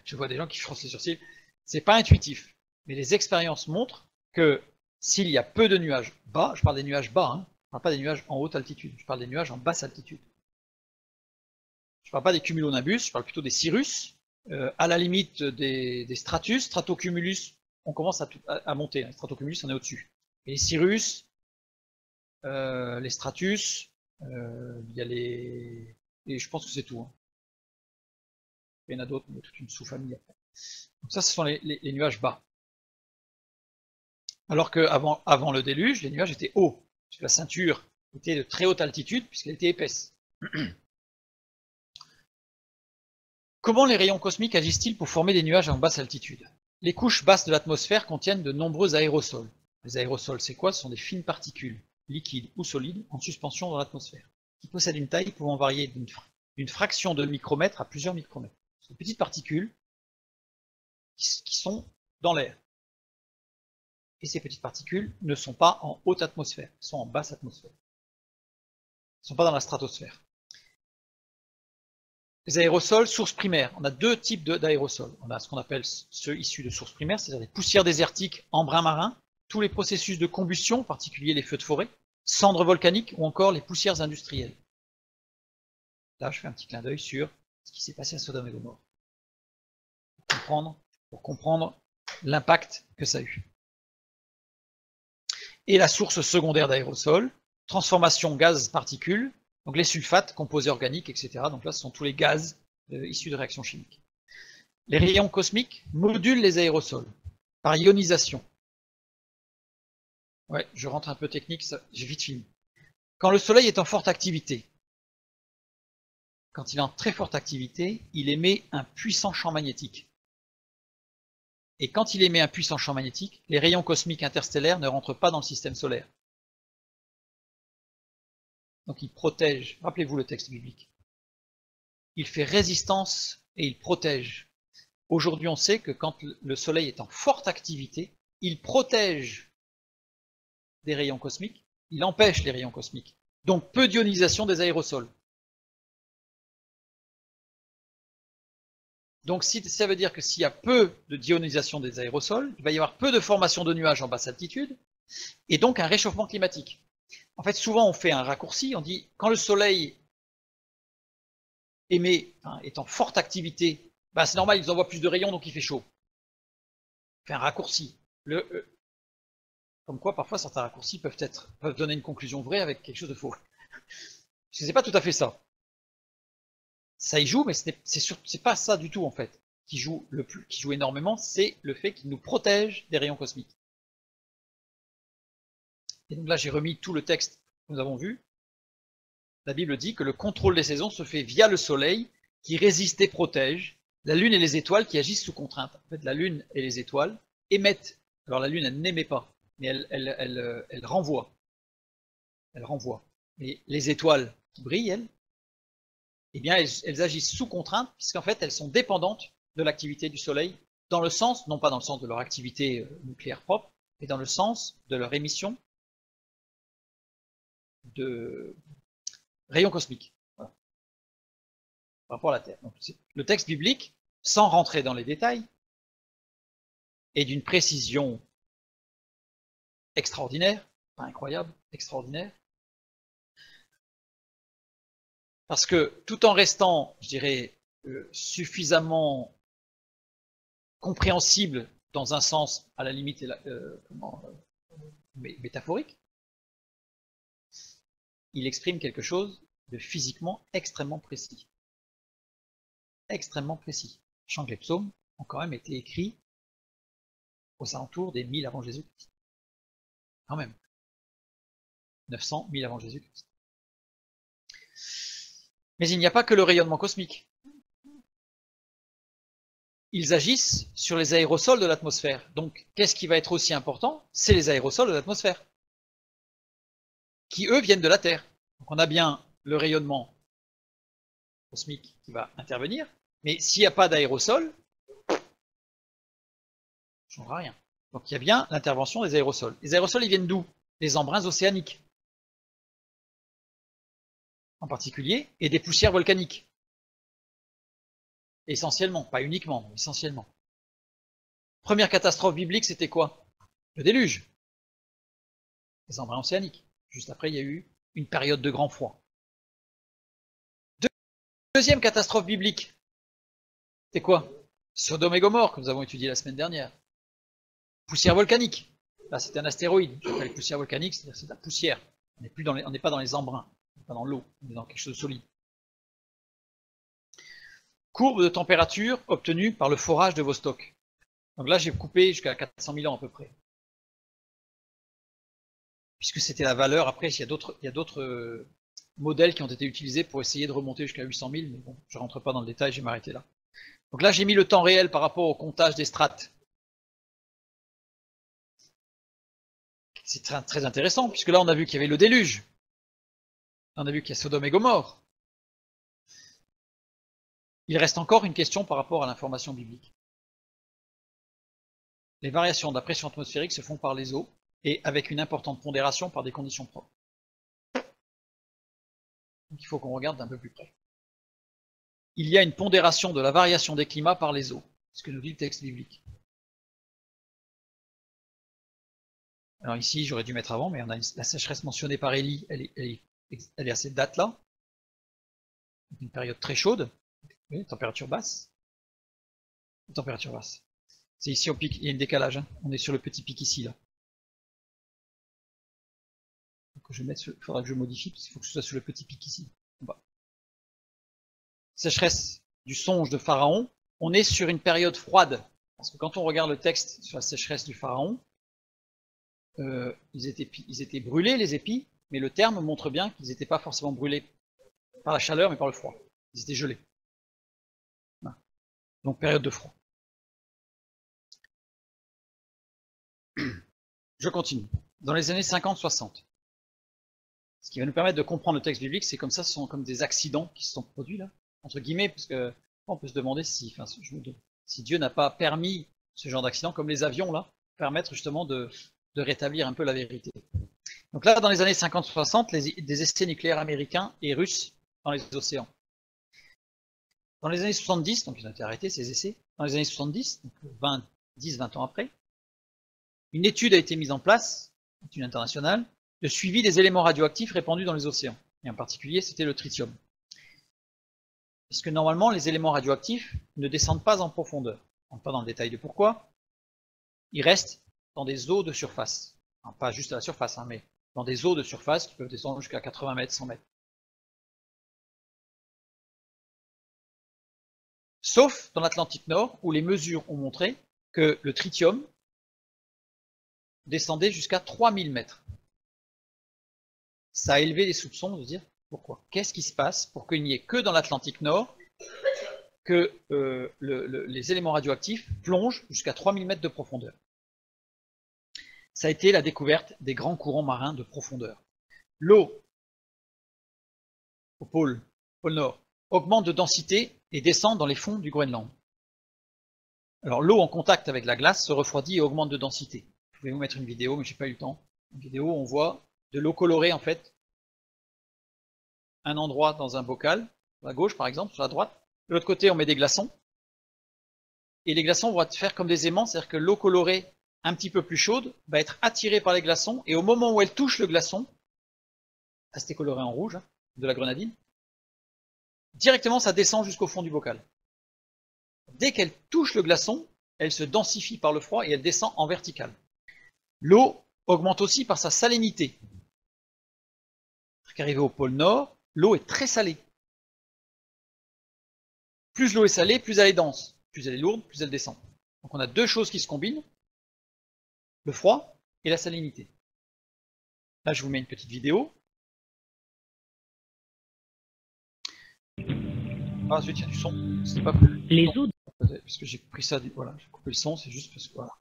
Je vois des gens qui froncent les sourcils. C'est pas intuitif. Mais les expériences montrent que s'il y a peu de nuages bas, je parle des nuages bas, hein, je parle pas des nuages en haute altitude, je parle des nuages en basse altitude. Je parle pas des cumulonimbus, je parle plutôt des cirrus. À la limite des stratus, stratocumulus, on commence à monter. Les stratocumulus, on est au-dessus. Et les cirrus, les stratus, il y a les... Et je pense que c'est tout. Hein. Il y en a d'autres, mais toute une sous-famille après. Donc ça, ce sont les nuages bas. Alors qu'avant le déluge, les nuages étaient hauts, puisque la ceinture était de très haute altitude, puisqu'elle était épaisse. Comment les rayons cosmiques agissent-ils pour former des nuages en basse altitude? Les couches basses de l'atmosphère contiennent de nombreux aérosols. Les aérosols, c'est quoi? Ce sont des fines particules, liquides ou solides, en suspension dans l'atmosphère, qui possèdent une taille pouvant varier d'une fraction de micromètre à plusieurs micromètres. Ce sont des petites particules qui sont dans l'air. Et ces petites particules ne sont pas en haute atmosphère, elles sont en basse atmosphère. Elles ne sont pas dans la stratosphère. Les aérosols, sources primaires. On a deux types d'aérosols. On a ce qu'on appelle ceux issus de sources primaires, c'est-à-dire des poussières désertiques, embruns marins, tous les processus de combustion, en particulier les feux de forêt, cendres volcaniques ou encore les poussières industrielles. Là, je fais un petit clin d'œil sur ce qui s'est passé à Sodome et Gomorrhe. Pour comprendre l'impact que ça a eu. Et la source secondaire d'aérosols, transformation gaz-particules, donc les sulfates, composés organiques, etc. Donc là, ce sont tous les gaz issus de réactions chimiques. Les rayons cosmiques modulent les aérosols par ionisation. Ouais, je rentre un peu technique, j'ai vite fini. Quand le Soleil est en forte activité, quand il est en très forte activité, il émet un puissant champ magnétique. Et quand il émet un puissant champ magnétique, les rayons cosmiques interstellaires ne rentrent pas dans le système solaire. Donc il protège, rappelez-vous le texte biblique. Il fait résistance et il protège. Aujourd'hui, on sait que quand le Soleil est en forte activité, il protège des rayons cosmiques, il empêche les rayons cosmiques. Donc peu d'ionisation des aérosols. Donc ça veut dire que s'il y a peu de d'ionisation des aérosols, il va y avoir peu de formation de nuages en basse altitude, et donc un réchauffement climatique. En fait, souvent on fait un raccourci, on dit quand le Soleil est en forte activité, bah, c'est normal, il envoie plus de rayons, donc il fait chaud. On fait un raccourci. Comme quoi, parfois, certains raccourcis peuvent donner une conclusion vraie avec quelque chose de faux. Parce que c'est pas tout à fait ça. Ça y joue, mais c'est pas ça du tout en fait. Qui joue énormément, c'est le fait qu'il nous protège des rayons cosmiques. Et donc là, j'ai remis tout le texte que nous avons vu. La Bible dit que le contrôle des saisons se fait via le Soleil, qui résiste et protège, la Lune et les étoiles qui agissent sous contrainte. En fait, la Lune et les étoiles émettent. Alors la Lune, elle n'émet pas, mais elle renvoie. Elle renvoie. Et les étoiles qui brillent, elles, eh bien, elles agissent sous contrainte, puisqu'en fait, elles sont dépendantes de l'activité du Soleil, dans le sens, non pas dans le sens de leur activité nucléaire propre, mais dans le sens de leur émission de rayons cosmiques, voilà, par rapport à la Terre. Donc, le texte biblique, sans rentrer dans les détails, est d'une précision extraordinaire, pas incroyable, extraordinaire, parce que tout en restant, je dirais, suffisamment compréhensible dans un sens à la limite métaphorique, il exprime quelque chose de physiquement extrêmement précis. Extrêmement précis. Sachant que les psaumes ont quand même été écrits aux alentours des 1000 avant Jésus-Christ. Quand même. 900, 1000 avant Jésus-Christ. Mais il n'y a pas que le rayonnement cosmique. Ils agissent sur les aérosols de l'atmosphère. Donc, qu'est-ce qui va être aussi important? C'est les aérosols de l'atmosphère, qui eux viennent de la Terre. Donc on a bien le rayonnement cosmique qui va intervenir, mais s'il n'y a pas d'aérosol, ça ne changera rien. Donc il y a bien l'intervention des aérosols. Les aérosols, ils viennent d'où? Des embruns océaniques, en particulier, et des poussières volcaniques. Essentiellement, pas uniquement, mais essentiellement. Première catastrophe biblique, c'était quoi? Le déluge. Les embruns océaniques. Juste après, il y a eu une période de grand froid. Deuxième catastrophe biblique, c'est quoi? Sodome et Gomorrhe, que nous avons étudié la semaine dernière. Poussière volcanique. Là, c'était un astéroïde. J'appelle poussière volcanique, c'est-à-dire c'est de la poussière. On n'est pas dans les embruns, on n'est pas dans l'eau, on est dans quelque chose de solide. Courbe de température obtenue par le forage de Vostok. Donc là, j'ai coupé jusqu'à 400 000 ans à peu près. Puisque c'était la valeur, après, il y a d'autres modèles qui ont été utilisés pour essayer de remonter jusqu'à 800 000, mais bon, je ne rentre pas dans le détail, je vais m'arrêter là. Donc là, j'ai mis le temps réel par rapport au comptage des strates. C'est très, très intéressant, puisque là, on a vu qu'il y avait le déluge. On a vu qu'il y a Sodome et Gomorre. Il reste encore une question par rapport à l'information biblique. Les variations de la pression atmosphérique se font par les eaux, et avec une importante pondération par des conditions propres. Donc il faut qu'on regarde d'un peu plus près. Il y a une pondération de la variation des climats par les eaux, ce que nous dit le texte biblique. Alors ici, j'aurais dû mettre avant, mais on a la sécheresse mentionnée par Élie, elle est à cette date-là. Une période très chaude, température basse. Température basse. C'est ici au pic, il y a un décalage, hein. On est sur le petit pic ici, là. Il faudra que je modifie, parce qu'il faut que ce soit sur le petit pic ici. Sécheresse du songe de Pharaon, on est sur une période froide. Parce que quand on regarde le texte sur la sécheresse du Pharaon, ils étaient brûlés, les épis, mais le terme montre bien qu'ils n'étaient pas forcément brûlés par la chaleur, mais par le froid. Ils étaient gelés. Voilà. Donc période de froid. Je continue. Dans les années 50-60, ce qui va nous permettre de comprendre le texte biblique, c'est comme ça, ce sont comme des accidents qui se sont produits là, entre guillemets, parce que on peut se demander si Dieu n'a pas permis ce genre d'accident, comme les avions là, permettre justement de rétablir un peu la vérité. Donc là, dans les années 50-60, des essais nucléaires américains et russes dans les océans. Dans les années 70, donc ils ont été arrêtés ces essais, dans les années 70, donc 10-20 ans après, une étude a été mise en place, une étude internationale, de suivi des éléments radioactifs répandus dans les océans. Et en particulier, c'était le tritium. Parce que normalement, les éléments radioactifs ne descendent pas en profondeur. On ne rentre pas dans le détail de pourquoi. Ils restent dans des eaux de surface. Enfin, pas juste à la surface, hein, mais dans des eaux de surface qui peuvent descendre jusqu'à 80 mètres, 100 mètres. Sauf dans l'Atlantique Nord, où les mesures ont montré que le tritium descendait jusqu'à 3000 mètres. Ça a élevé les soupçons de dire pourquoi. Qu'est-ce qui se passe pour qu'il n'y ait que dans l'Atlantique Nord que les éléments radioactifs plongent jusqu'à 3000 mètres de profondeur? Ça a été la découverte des grands courants marins de profondeur. L'eau au pôle Nord augmente de densité et descend dans les fonds du Groenland. Alors l'eau en contact avec la glace se refroidit et augmente de densité. Je vais vous mettre une vidéo, mais je n'ai pas eu le temps. Une vidéo où on voit de l'eau colorée en fait un endroit dans un bocal, à gauche par exemple, sur la droite. De l'autre côté, on met des glaçons. Et les glaçons vont faire comme des aimants, c'est-à-dire que l'eau colorée un petit peu plus chaude va être attirée par les glaçons, et au moment où elle touche le glaçon, c'était coloré en rouge, hein, de la grenadine, directement ça descend jusqu'au fond du bocal. Dès qu'elle touche le glaçon, elle se densifie par le froid et elle descend en verticale. L'eau augmente aussi par sa salinité. Arrivé au pôle Nord, l'eau est très salée. Plus l'eau est salée, plus elle est dense. Plus elle est lourde, plus elle descend. Donc on a deux choses qui se combinent, le froid et la salinité. Là, je vous mets une petite vidéo. Ah zut, il y a du son. C'est pas les eaux. parce que j'ai pris ça, voilà, j'ai coupé le son, c'est juste parce que voilà.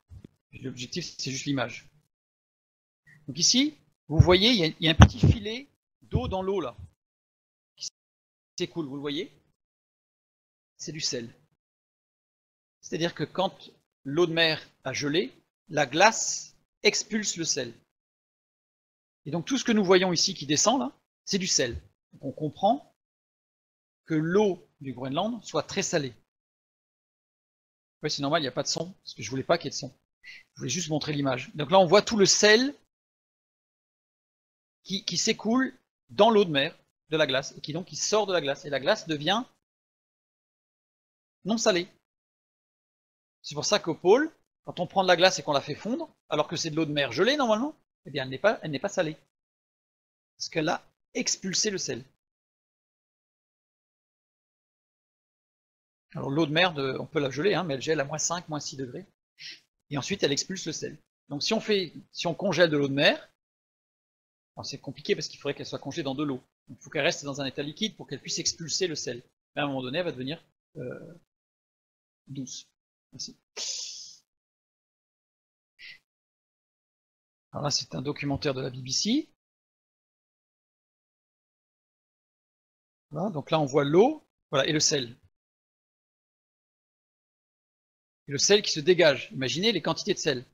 L'objectif, c'est juste l'image. Donc ici, vous voyez, il y a un petit filet d'eau dans l'eau là. C'est cool, vous le voyez? C'est du sel. C'est-à-dire que quand l'eau de mer a gelé, la glace expulse le sel. Et donc tout ce que nous voyons ici qui descend là, c'est du sel. Donc on comprend que l'eau du Groenland soit très salée. Oui, c'est normal, il n'y a pas de son, parce que je voulais pas qu'il y ait de son. Je voulais juste montrer l'image. Donc là, on voit tout le sel qui s'écoule dans l'eau de mer, de la glace, et qui sort de la glace. Et la glace devient non salée. C'est pour ça qu'au pôle, quand on prend de la glace et qu'on la fait fondre, alors que c'est de l'eau de mer gelée normalement, eh bien elle n'est pas salée. Parce qu'elle a expulsé le sel. Alors l'eau de mer, on peut la geler, hein, mais elle gèle à -5, -6 degrés. Et ensuite elle expulse le sel. Donc si on congèle de l'eau de mer, c'est compliqué parce qu'il faudrait qu'elle soit congelée dans de l'eau. Il faut qu'elle reste dans un état liquide pour qu'elle puisse expulser le sel. Mais à un moment donné, elle va devenir douce. Merci. Alors là, c'est un documentaire de la BBC. Voilà, donc là, on voit l'eau, voilà, et le sel. Et le sel qui se dégage. Imaginez les quantités de sel.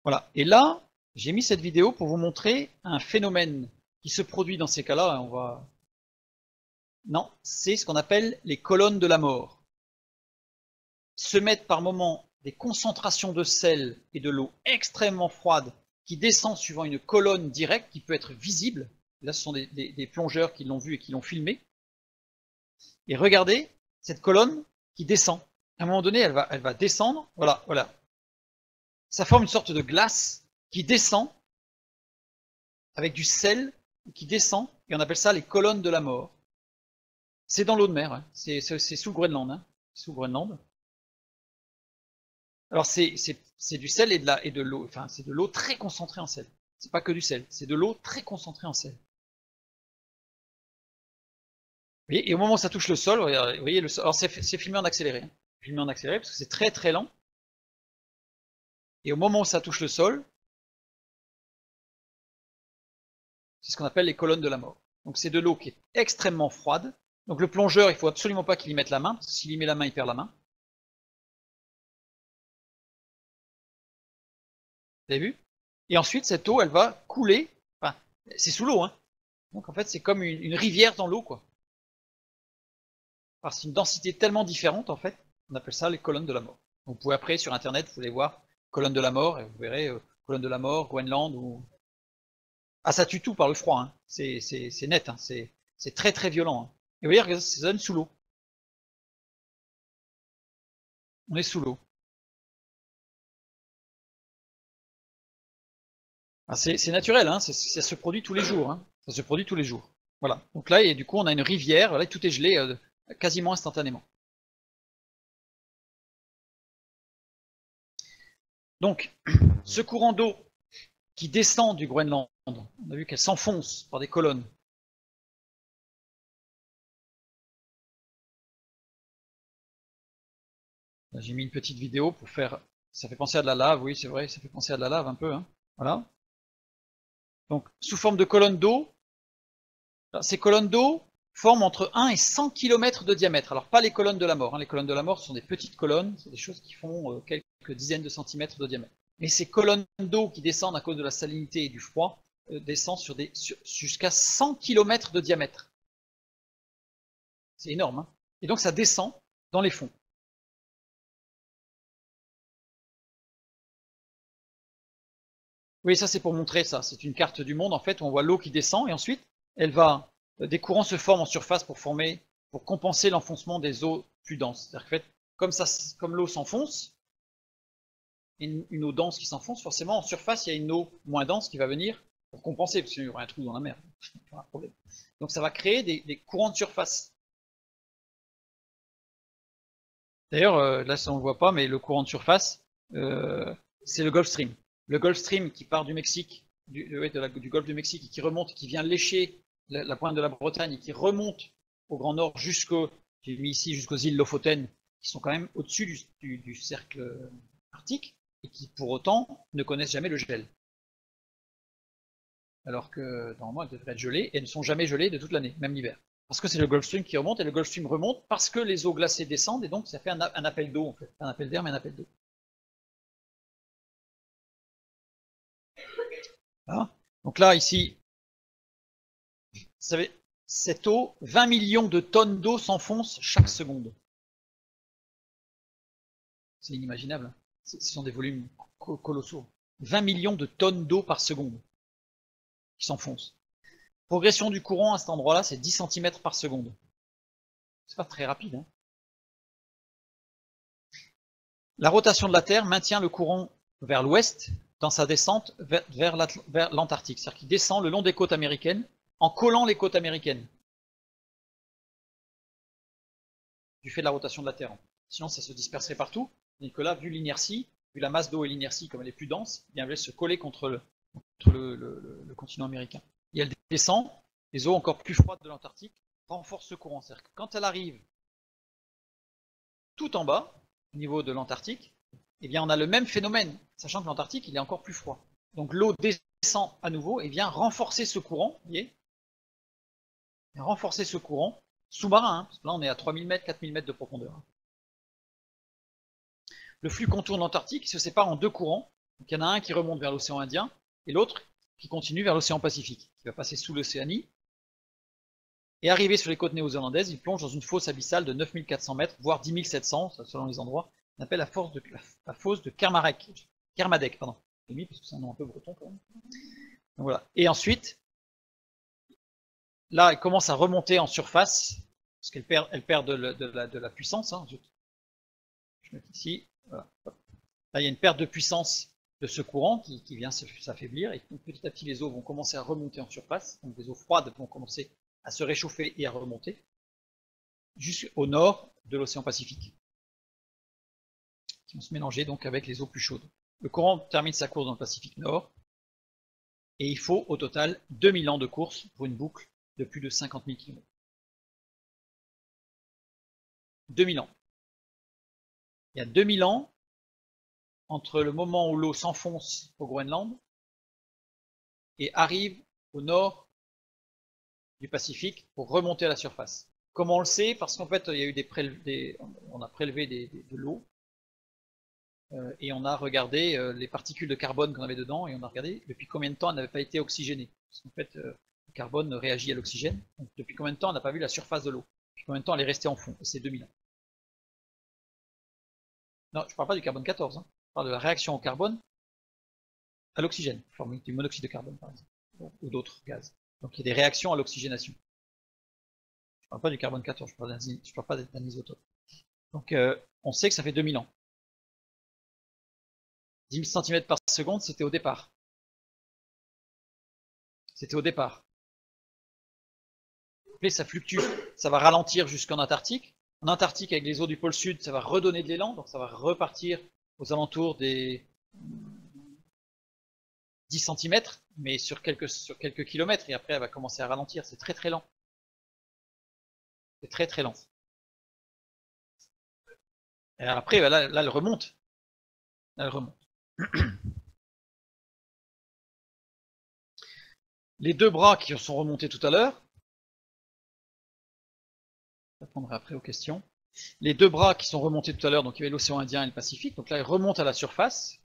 Voilà. Et là, j'ai mis cette vidéo pour vous montrer un phénomène qui se produit dans ces cas-là. Non, c'est ce qu'on appelle les colonnes de la mort. Se mettent par moments des concentrations de sel et de l'eau extrêmement froide qui descend suivant une colonne directe qui peut être visible. Là, ce sont des plongeurs qui l'ont vu et qui l'ont filmé. Et regardez cette colonne qui descend. À un moment donné, elle va descendre. Voilà, voilà. Ça forme une sorte de glace qui descend avec du sel qui descend, et on appelle ça les colonnes de la mort. C'est dans l'eau de mer, hein. C'est sous le Groenland. Hein. Sous le Groenland. Alors c'est du sel et de l'eau, enfin c'est de l'eau très concentrée en sel. C'est pas que du sel, c'est de l'eau très concentrée en sel. Et au moment où ça touche le sol, vous voyez le sol, alors c'est filmé en accéléré, hein. Filmé en accéléré parce que c'est très très lent. Et au moment où ça touche le sol, c'est ce qu'on appelle les colonnes de la mort. Donc c'est de l'eau qui est extrêmement froide. Donc le plongeur, il faut absolument pas qu'il y mette la main, parce que s'il y met la main, il perd la main. Vous avez vu? Et ensuite, cette eau, elle va couler. Enfin, c'est sous l'eau, hein. Donc en fait, c'est comme une rivière dans l'eau, quoi. Parce qu'une densité tellement différente, en fait, on appelle ça les colonnes de la mort. Donc, vous pouvez après, sur Internet, vous pouvez voir colonnes de la mort, et vous verrez colonnes de la mort, Groenland, ou... Ah, ça tue tout par le froid, hein. C'est net, hein. C'est très très violent. Hein. Et vous voyez, regardez, ça donne sous l'eau. On est sous l'eau. Ah, c'est naturel, hein. Ça se produit tous les jours. Hein. Ça se produit tous les jours. Voilà. Donc là, et du coup, on a une rivière, là, tout est gelé quasiment instantanément. Donc, ce courant d'eau qui descend du Groenland, on a vu qu'elle s'enfonce par des colonnes. J'ai mis une petite vidéo pour faire... Ça fait penser à de la lave, oui c'est vrai, ça fait penser à de la lave un peu. Hein. Voilà. Donc, sous forme de colonnes d'eau, ces colonnes d'eau forment entre 1 et 100 km de diamètre. Alors, pas les colonnes de la mort. Hein. Les colonnes de la mort sont des petites colonnes, c'est des choses qui font quelques dizaines de centimètres de diamètre. Mais ces colonnes d'eau qui descendent à cause de la salinité et du froid descend jusqu'à 100 km de diamètre. C'est énorme, hein. Et donc ça descend dans les fonds. Oui, ça c'est pour montrer ça. C'est une carte du monde en fait où on voit l'eau qui descend et ensuite des courants se forment en surface pour compenser l'enfoncement des eaux plus denses. C'est-à-dire qu'en fait, comme l'eau s'enfonce, une eau dense qui s'enfonce, forcément en surface il y a une eau moins dense qui va venir pour compenser, parce qu'il y aura un trou dans la mer. Pas un problème. Donc ça va créer des courants de surface. D'ailleurs, là ça on ne le voit pas, mais le courant de surface, c'est le Gulf Stream. Le Gulf Stream qui part du Mexique, du Golfe du Mexique, et qui remonte, qui vient lécher la pointe de la Bretagne, et qui remonte au Grand Nord j'ai mis ici jusqu'aux îles Lofoten, qui sont quand même au-dessus du cercle arctique, et qui pour autant ne connaissent jamais le gel. Alors que normalement elles devraient être gelées, et elles ne sont jamais gelées de toute l'année, même l'hiver. Parce que c'est le Gulf Stream qui remonte, et le Gulf Stream remonte parce que les eaux glacées descendent, et donc ça fait un appel d'eau, en fait. Un appel d'air, mais un appel d'eau. Voilà. Donc là, ici, vous savez, cette eau, 20 millions de tonnes d'eau s'enfoncent chaque seconde. C'est inimaginable. Ce sont des volumes colossaux. 20 millions de tonnes d'eau par seconde qui s'enfoncent. Progression du courant à cet endroit-là, c'est 10 cm par seconde. C'est pas très rapide, hein. La rotation de la Terre maintient le courant vers l'ouest dans sa descente vers l'Antarctique. C'est-à-dire qu'il descend le long des côtes américaines en collant les côtes américaines. Du fait de la rotation de la Terre. Sinon, ça se disperserait partout. Et que là, vu l'inertie, vu la masse d'eau et l'inertie, comme elle est plus dense, eh bien, elle va se coller contre le continent américain. Et elle descend, les eaux encore plus froides de l'Antarctique renforcent ce courant. C'est-à-dire que quand elle arrive tout en bas, au niveau de l'Antarctique, eh bien, on a le même phénomène, sachant que l'Antarctique, il est encore plus froid. Donc l'eau descend à nouveau et vient renforcer ce courant, vous voyez, renforcer ce courant sous-marin, hein, parce que là on est à 3000 mètres, 4000 mètres de profondeur. Le flux contourne l'Antarctique, il se sépare en deux courants. Donc il y en a un qui remonte vers l'océan Indien et l'autre qui continue vers l'océan Pacifique, qui va passer sous l'Océanie. Et arrivé sur les côtes néo-zélandaises, il plonge dans une fosse abyssale de 9400 mètres, voire 10 700 selon les endroits. On appelle la fosse de Kermadec, pardon. J'ai mis parce que c'est un nom un peu breton quand même. Donc voilà. Et ensuite, là, elle commence à remonter en surface, parce qu'elle perd de la puissance. Hein. Je mets ici. Voilà. Là, il y a une perte de puissance de ce courant qui vient s'affaiblir, et donc, petit à petit, les eaux vont commencer à remonter en surface. Donc les eaux froides vont commencer à se réchauffer et à remonter jusqu'au nord de l'océan Pacifique, qui vont se mélanger donc avec les eaux plus chaudes. Le courant termine sa course dans le Pacifique Nord, et il faut au total 2000 ans de course pour une boucle de plus de 50 000 km. 2000 ans. Il y a 2000 ans entre le moment où l'eau s'enfonce au Groenland et arrive au nord du Pacifique pour remonter à la surface. Comment on le sait? Parce qu'en fait, il y a eu on a prélevé de l'eau et on a regardé les particules de carbone qu'on avait dedans et on a regardé depuis combien de temps elle n'avait pas été oxygénée. Parce qu'en fait, le carbone réagit à l'oxygène. Donc depuis combien de temps on n'a pas vu la surface de l'eau? Depuis combien de temps elle est restée en fond? C'est 2000 ans. Non, je ne parle pas du carbone 14, hein. Je parle de la réaction au carbone à l'oxygène, formule du monoxyde de carbone par exemple, ou d'autres gaz. Donc il y a des réactions à l'oxygénation. Je ne parle pas du carbone 14, je ne parle pas d'un isotope. Donc on sait que ça fait 2000 ans. 10 000 cm par seconde, c'était au départ. C'était au départ. Après, ça fluctue, ça va ralentir jusqu'en Antarctique. En Antarctique, avec les eaux du pôle sud, ça va redonner de l'élan, donc ça va repartir aux alentours des 10 cm, mais sur quelques kilomètres, et après elle va commencer à ralentir. C'est très très lent. C'est très très lent. Et après, là, elle remonte. Là, elle remonte. Les deux bras qui sont remontés tout à l'heure, je répondrai après aux questions. Les deux bras qui sont remontés tout à l'heure, donc il y avait l'océan Indien et le Pacifique, donc là ils remontent à la surface.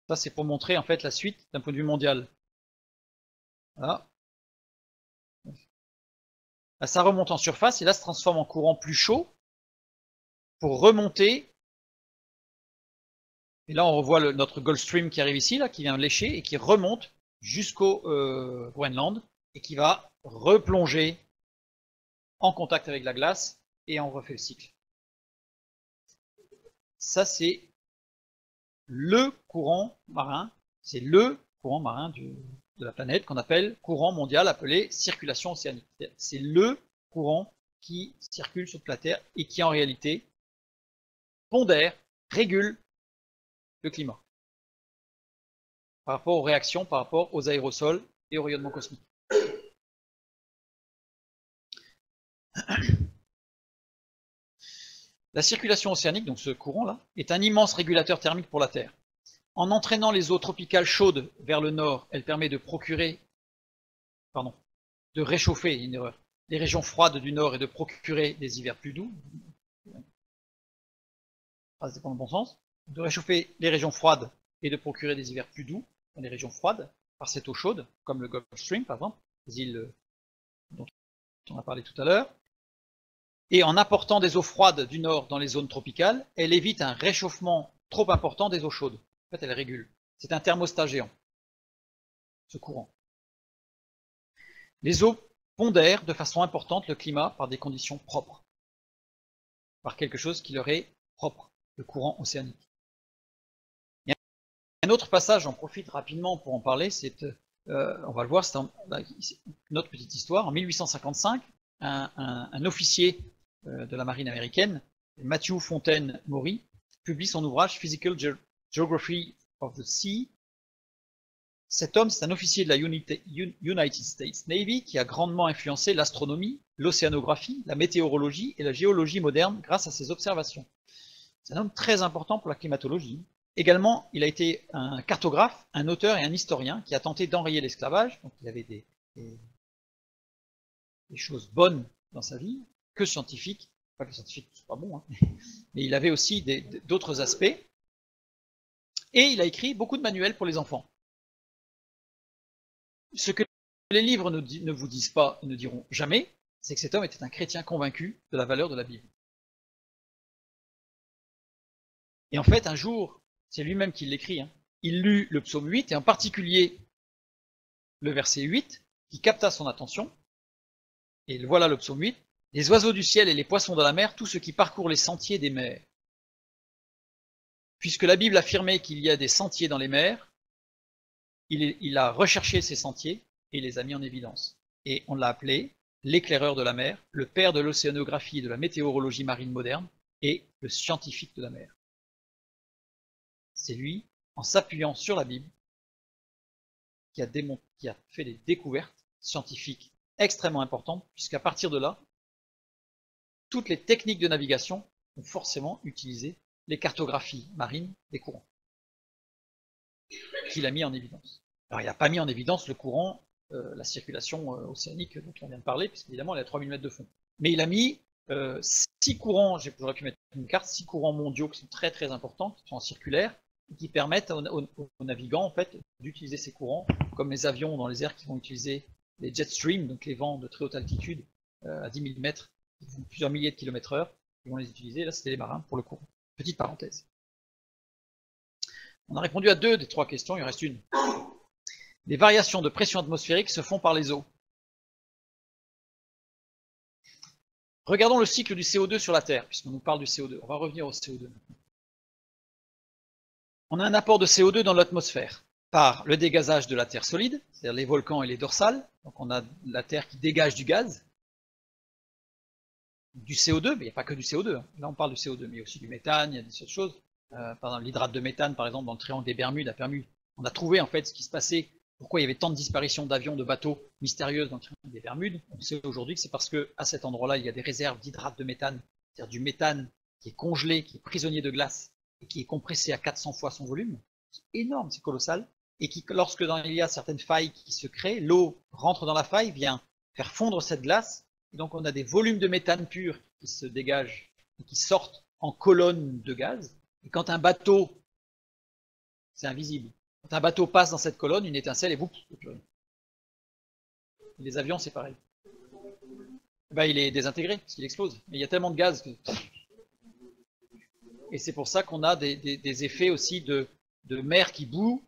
Ça, c'est pour montrer en fait la suite d'un point de vue mondial. Voilà. Là, ça remonte en surface et là, ça se transforme en courant plus chaud pour remonter. Et là, on revoit notre Gulf Stream qui arrive ici, là, qui vient lécher et qui remonte jusqu'au Groenland et qui va replonger en contact avec la glace et on refait le cycle. Ça, c'est le courant marin, c'est le courant marin de la planète qu'on appelle courant mondial, appelé circulation océanique. C'est le courant qui circule sur la Terre et qui en réalité pondère, régule le climat par rapport aux réactions, par rapport aux aérosols et au rayonnement cosmique. La circulation océanique, donc ce courant-là, est un immense régulateur thermique pour la Terre. En entraînant les eaux tropicales chaudes vers le nord, elle permet de réchauffer, une erreur, les régions froides du nord et de procurer des hivers plus doux. C'est dans le bon sens. De réchauffer les régions froides et de procurer des hivers plus doux dans les régions froides par cette eau chaude, comme le Gulf Stream par exemple, les îles dont on a parlé tout à l'heure. Et en apportant des eaux froides du nord dans les zones tropicales, elle évite un réchauffement trop important des eaux chaudes. En fait, elle régule. C'est un thermostat géant, ce courant. Les eaux pondèrent de façon importante le climat par des conditions propres, par quelque chose qui leur est propre, le courant océanique. Il y a un autre passage, j'en profite rapidement pour en parler, on va le voir, c'est notre petite histoire. En 1855, un officier de la marine américaine, Matthew Fontaine Maury, publie son ouvrage Physical Geography of the Sea. Cet homme, c'est un officier de la United States Navy qui a grandement influencé l'astronomie, l'océanographie, la météorologie et la géologie moderne grâce à ses observations. C'est un homme très important pour la climatologie. Également, il a été un cartographe, un auteur et un historien qui a tenté d'enrayer l'esclavage. Donc il avait des choses bonnes dans sa vie, que scientifique. Pas que scientifique, c'est pas bon, hein, mais il avait aussi d'autres aspects. Et il a écrit beaucoup de manuels pour les enfants. Ce que les livres ne vous disent pas et ne diront jamais, c'est que cet homme était un chrétien convaincu de la valeur de la Bible. Et en fait, un jour, c'est lui-même qui l'écrit, hein, il lut le psaume 8, et en particulier le verset 8, qui capta son attention. Et voilà le psaume 8. Les oiseaux du ciel et les poissons de la mer, tout ce qui parcourt les sentiers des mers. Puisque la Bible affirmait qu'il y a des sentiers dans les mers, il a recherché ces sentiers et les a mis en évidence. Et on l'a appelé l'éclaireur de la mer, le père de l'océanographie et de la météorologie marine moderne, et le scientifique de la mer. C'est lui, en s'appuyant sur la Bible, qui a fait des découvertes scientifiques extrêmement importantes, puisqu'à partir de là, toutes les techniques de navigation ont forcément utilisé les cartographies marines des courants, qu'il a mis en évidence. Alors il n'a pas mis en évidence le courant, la circulation océanique dont on vient de parler, puisqu'évidemment elle est à 3000 mètres de fond. Mais il a mis 6 courants, j'aurais pu mettre une carte, 6 courants mondiaux qui sont très très importants, qui sont en circulaire, et qui permettent aux navigants en fait, d'utiliser ces courants, comme les avions dans les airs qui vont utiliser les jet streams, donc les vents de très haute altitude, à 10 000 mètres, qui font plusieurs milliers de kilomètres heure, ils vont les utiliser, là c'était les marins pour le courant. Petite parenthèse. On a répondu à 2 des 3 questions, il en reste une. Les variations de pression atmosphérique se font par les eaux. Regardons le cycle du CO2 sur la Terre, puisqu'on nous parle du CO2. On va revenir au CO2. On a un apport de CO2 dans l'atmosphère par le dégazage de la Terre solide, c'est-à-dire les volcans et les dorsales. Donc on a la Terre qui dégage du gaz, du CO2, mais il n'y a pas que du CO2. Là on parle du CO2, mais il y a aussi du méthane, il y a des autres choses. Par exemple, l'hydrate de méthane, par exemple, dans le triangle des Bermudes, on a trouvé en fait ce qui se passait, pourquoi il y avait tant de disparitions d'avions, de bateaux mystérieuses dans le triangle des Bermudes. On sait aujourd'hui que c'est parce qu'à cet endroit-là, il y a des réserves d'hydrate de méthane, c'est-à-dire du méthane qui est congelé, qui est prisonnier de glace, et qui est compressé à 400 fois son volume. C'est énorme, c'est colossal. Et qui, lorsque il y a certaines failles qui se créent, l'eau rentre dans la faille, vient faire fondre cette glace, et donc on a des volumes de méthane pur qui se dégagent et qui sortent en colonnes de gaz. Et quand un bateau C'est invisible. Quand un bateau passe dans cette colonne, une étincelle et boum, les avions, c'est pareil. Ben, il est désintégré, parce qu'il explose. Mais il y a tellement de gaz que... Et c'est pour ça qu'on a des effets aussi de mer qui bout.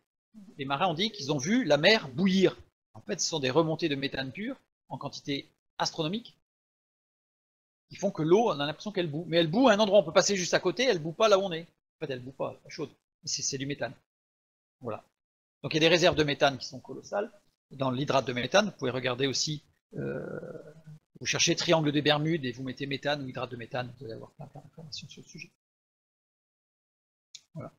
Les marins ont dit qu'ils ont vu la mer bouillir. En fait, ce sont des remontées de méthane pur, en quantité astronomique, qui font que l'eau, on a l'impression qu'elle bout. Mais elle bout à un endroit, on peut passer juste à côté, elle bout pas là où on est. En fait, elle bout pas, elle est pas chaude. C'est du méthane. Voilà. Donc il y a des réserves de méthane qui sont colossales. Dans l'hydrate de méthane, vous pouvez regarder aussi, vous cherchez triangle des Bermudes et vous mettez méthane ou hydrate de méthane, vous allez avoir plein d'informations sur le sujet. Voilà.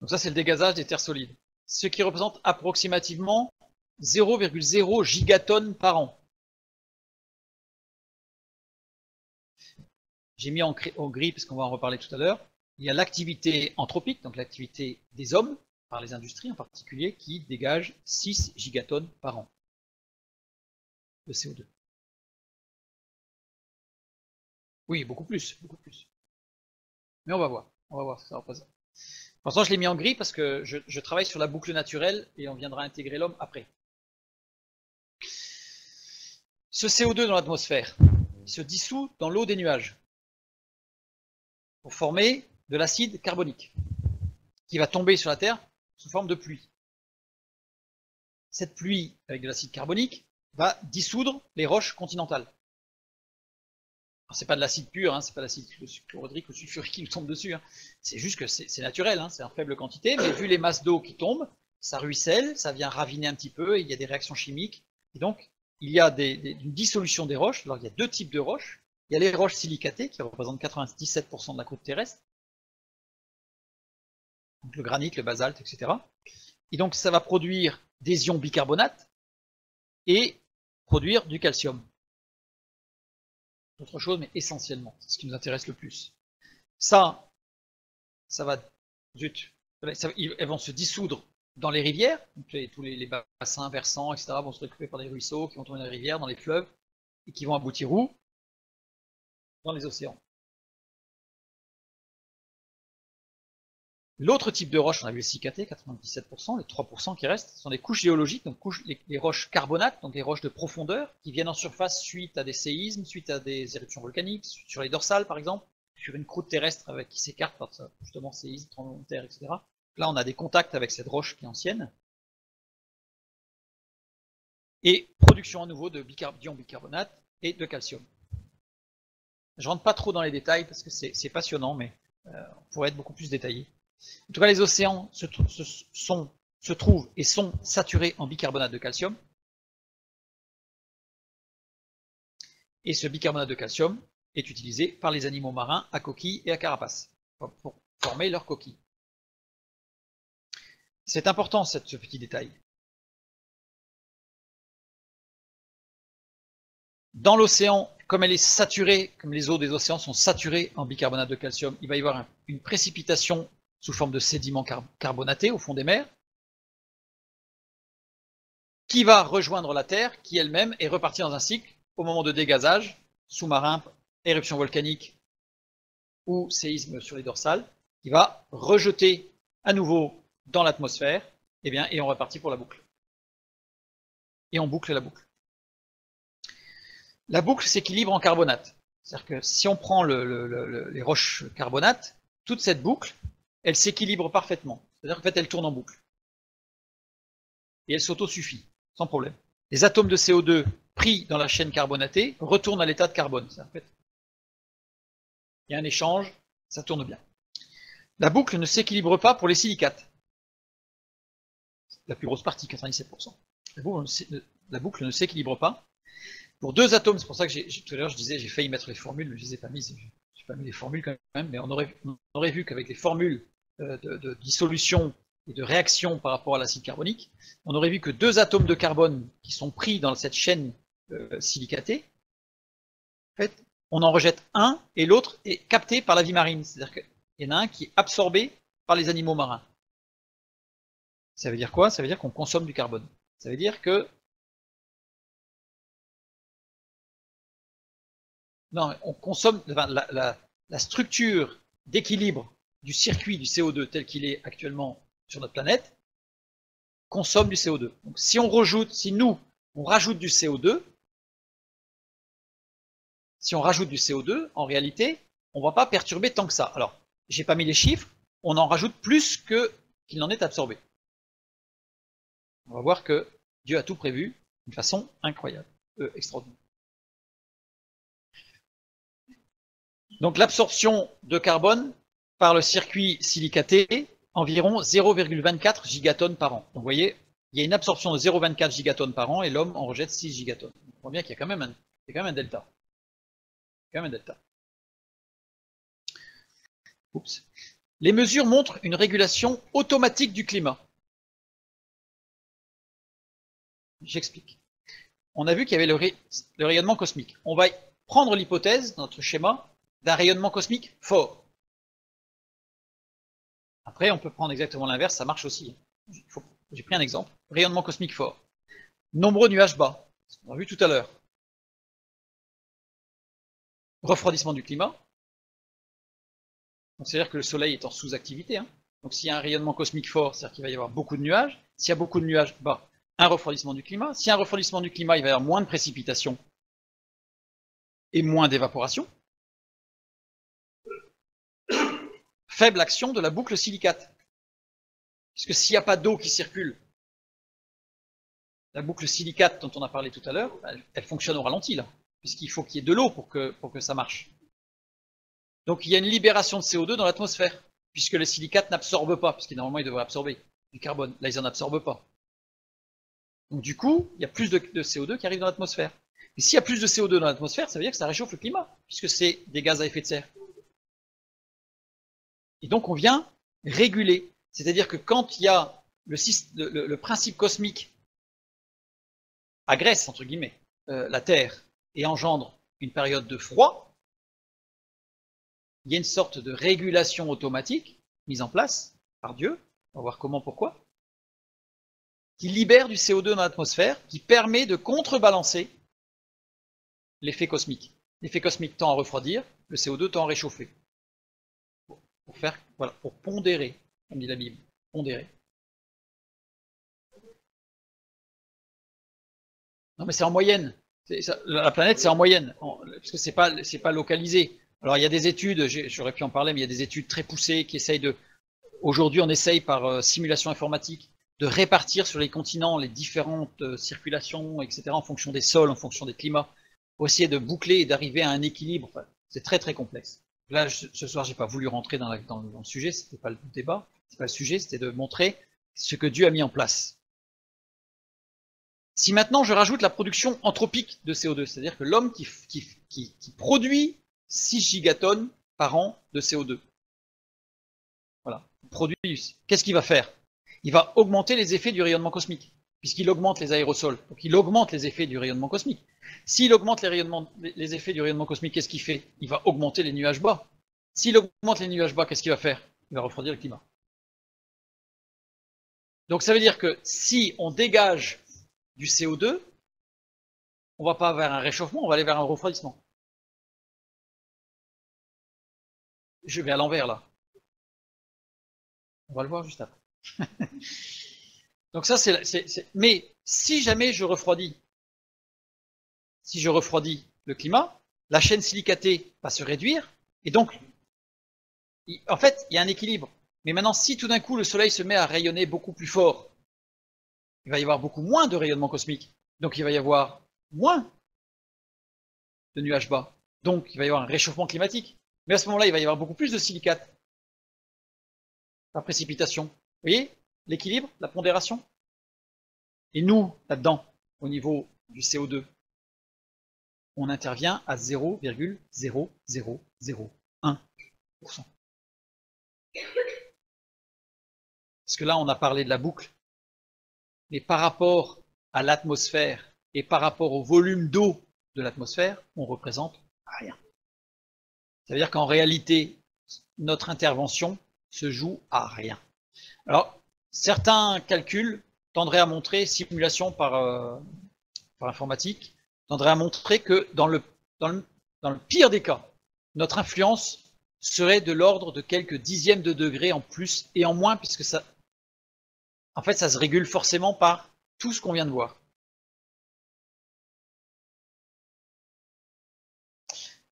Donc ça, c'est le dégazage des terres solides. Ce qui représente approximativement 0,0 gigatonnes par an. J'ai mis en gris, parce qu'on va en reparler tout à l'heure. Il y a l'activité anthropique, donc l'activité des hommes, par les industries en particulier, qui dégage 6 gigatonnes par an de CO2. Oui, beaucoup plus, beaucoup plus. Mais on va voir ce que ça représente. Pour l'instant, je l'ai mis en gris parce que je travaille sur la boucle naturelle et on viendra intégrer l'homme après. Ce CO2 dans l'atmosphère, il se dissout dans l'eau des nuages pour former de l'acide carbonique qui va tomber sur la Terre sous forme de pluie. Cette pluie avec de l'acide carbonique va dissoudre les roches continentales. C'est pas de l'acide pur, hein, c'est pas l'acide chlorhydrique ou sulfurique qui nous tombe dessus. Hein. C'est juste que c'est naturel, hein, c'est en faible quantité, mais vu les masses d'eau qui tombent, ça ruisselle, ça vient raviner un petit peu, et il y a des réactions chimiques. Et donc, il y a une dissolution des roches. Alors, il y a deux types de roches. Il y a les roches silicatées, qui représentent 97% de la croûte terrestre. Donc, le granit, le basalte, etc. Et donc, ça va produire des ions bicarbonate et produire du calcium. Autre chose, mais essentiellement, c'est ce qui nous intéresse le plus. Ça va, zut, elles vont se dissoudre dans les rivières, donc tous les bassins versants, etc., vont se récupérer par des ruisseaux qui vont tomber dans les rivières, dans les fleuves, et qui vont aboutir où? Dans les océans. L'autre type de roche, on a vu les cicatés, 97%, les 3% qui restent, sont des couches géologiques, donc les roches carbonates, donc les roches de profondeur, qui viennent en surface suite à des séismes, suite à des éruptions volcaniques, sur les dorsales par exemple, sur une croûte terrestre qui s'écarte par justement séismes, tremblements de terre, etc. Là, on a des contacts avec cette roche qui est ancienne. Et production à nouveau de d'ion bicarbonate et de calcium. Je rentre pas trop dans les détails parce que c'est passionnant, mais on pourrait être beaucoup plus détaillé. En tout cas, les océans se trouvent et sont saturés en bicarbonate de calcium. Et ce bicarbonate de calcium est utilisé par les animaux marins à coquilles et à carapace pour former leurs coquilles. C'est important ce petit détail. Dans l'océan, comme elle est saturée, comme les eaux des océans sont saturées en bicarbonate de calcium, il va y avoir une précipitation sous forme de sédiments carbonatés au fond des mers, qui va rejoindre la Terre, qui elle-même est repartie dans un cycle au moment de dégazage, sous-marin, éruption volcanique ou séisme sur les dorsales, qui va rejeter à nouveau dans l'atmosphère, et on repartit pour la boucle. Et on boucle la boucle. La boucle s'équilibre en carbonate. C'est-à-dire que si on prend les roches carbonates, toute cette boucle, elle s'équilibre parfaitement. C'est-à-dire qu'en fait, elle tourne en boucle. Et elle s'autosuffit, sans problème. Les atomes de CO2 pris dans la chaîne carbonatée retournent à l'état de carbone. En fait, il y a un échange, ça tourne bien. La boucle ne s'équilibre pas pour les silicates. La plus grosse partie, 97%. La boucle ne s'équilibre pas. Pour deux atomes, c'est pour ça que tout à l'heure je disais j'ai failli mettre les formules, mais je ne les ai pas mises. Je n'ai pas mis les formules quand même, mais on aurait vu qu'avec les formules de dissolution et de réaction par rapport à l'acide carbonique, on aurait vu que deux atomes de carbone qui sont pris dans cette chaîne silicatée, en fait, on en rejette un et l'autre est capté par la vie marine. C'est-à-dire qu'il y en a un qui est absorbé par les animaux marins. Ça veut dire quoi? Ça veut dire qu'on consomme du carbone. Ça veut dire que non, on consomme la structure d'équilibre du circuit du CO2 tel qu'il est actuellement sur notre planète consomment du CO2. Donc si nous, on rajoute du CO2, en réalité, on ne va pas perturber tant que ça. Alors, j'ai pas mis les chiffres, on en rajoute plus qu'il n'en est absorbé. On va voir que Dieu a tout prévu d'une façon incroyable, extraordinaire. Donc l'absorption de carbone par le circuit silicaté, environ 0,24 gigatonnes par an. Donc vous voyez, il y a une absorption de 0,24 gigatonnes par an et l'homme en rejette 6 gigatonnes. On voit bien qu'il y a quand même un delta. Oups. Les mesures montrent une régulation automatique du climat. J'explique. On a vu qu'il y avait le rayonnement cosmique. On va prendre l'hypothèse, dans notre schéma, d'un rayonnement cosmique fort. Après, on peut prendre exactement l'inverse, ça marche aussi. J'ai pris un exemple. Rayonnement cosmique fort. Nombreux nuages bas. On a vu tout à l'heure. Refroidissement du climat. C'est-à-dire que le Soleil est en sous-activité. Donc s'il y a un rayonnement cosmique fort, c'est-à-dire qu'il va y avoir beaucoup de nuages. S'il y a beaucoup de nuages bas, un refroidissement du climat. S'il y a un refroidissement du climat, il va y avoir moins de précipitations et moins d'évaporation. Faible action de la boucle silicate. Puisque s'il n'y a pas d'eau qui circule, la boucle silicate dont on a parlé tout à l'heure, elle fonctionne au ralenti là, puisqu'il faut qu'il y ait de l'eau pour que ça marche. Donc il y a une libération de CO2 dans l'atmosphère, puisque les silicates n'absorbent pas, puisque normalement ils devraient absorber du carbone. Là, ils n'en absorbent pas. Donc du coup, il y a plus de CO2 qui arrive dans l'atmosphère. Et s'il y a plus de CO2 dans l'atmosphère, ça veut dire que ça réchauffe le climat, puisque c'est des gaz à effet de serre. Et donc on vient réguler. C'est-à-dire que quand il y a le principe cosmique agresse, entre guillemets, la Terre et engendre une période de froid, il y a une sorte de régulation automatique mise en place par Dieu, on va voir comment, pourquoi, qui libère du CO2 dans l'atmosphère, qui permet de contrebalancer l'effet cosmique. L'effet cosmique tend à refroidir, le CO2 tend à réchauffer. Pour pondérer, comme dit la Bible, pondérer. Non mais c'est en moyenne. La planète c'est en moyenne, parce que c'est pas localisé. Alors il y a des études, j'aurais pu en parler, mais il y a des études très poussées qui essayent de. Aujourd'hui on essaye par simulation informatique de répartir sur les continents les différentes circulations, etc. en fonction des sols, en fonction des climats, pour essayer de boucler et d'arriver à un équilibre. Enfin, c'est très très complexe. Là, ce soir, j'ai pas voulu rentrer dans le sujet, c'était pas le débat, c'est pas le sujet, c'était de montrer ce que Dieu a mis en place. Si maintenant je rajoute la production anthropique de CO2, c'est-à-dire que l'homme qui produit 6 gigatonnes par an de CO2, voilà, qu'est-ce qu'il va faire? Il va augmenter les effets du rayonnement cosmique, puisqu'il augmente les aérosols, donc il augmente les effets du rayonnement cosmique. S'il augmente les effets du rayonnement cosmique, qu'est-ce qu'il fait? Il va augmenter les nuages bas. S'il augmente les nuages bas, qu'est-ce qu'il va faire? Il va refroidir le climat. Donc ça veut dire que si on dégage du CO2, on ne va pas vers un réchauffement, on va aller vers un refroidissement. Je vais à l'envers là. On va le voir juste après. Donc ça mais si jamais je refroidis le climat, la chaîne silicatée va se réduire, et donc, en fait, il y a un équilibre. Mais maintenant, si tout d'un coup le Soleil se met à rayonner beaucoup plus fort, il va y avoir beaucoup moins de rayonnement cosmique. Donc il va y avoir moins de nuages bas. Donc il va y avoir un réchauffement climatique. Mais à ce moment-là, il va y avoir beaucoup plus de silicates par précipitation. Vous voyez l'équilibre, la pondération? Et nous, là-dedans, au niveau du CO2, on intervient à 0,0001%. Parce que là, on a parlé de la boucle. Mais par rapport à l'atmosphère et par rapport au volume d'eau de l'atmosphère, on représente rien. Ça veut dire qu'en réalité, notre intervention se joue à rien. Alors, certains calculs tendraient à montrer, simulation par informatique, tendraient à montrer que dans le pire des cas, notre influence serait de l'ordre de quelques dixièmes de degrés en plus et en moins, puisque ça, en fait, ça se régule forcément par tout ce qu'on vient de voir.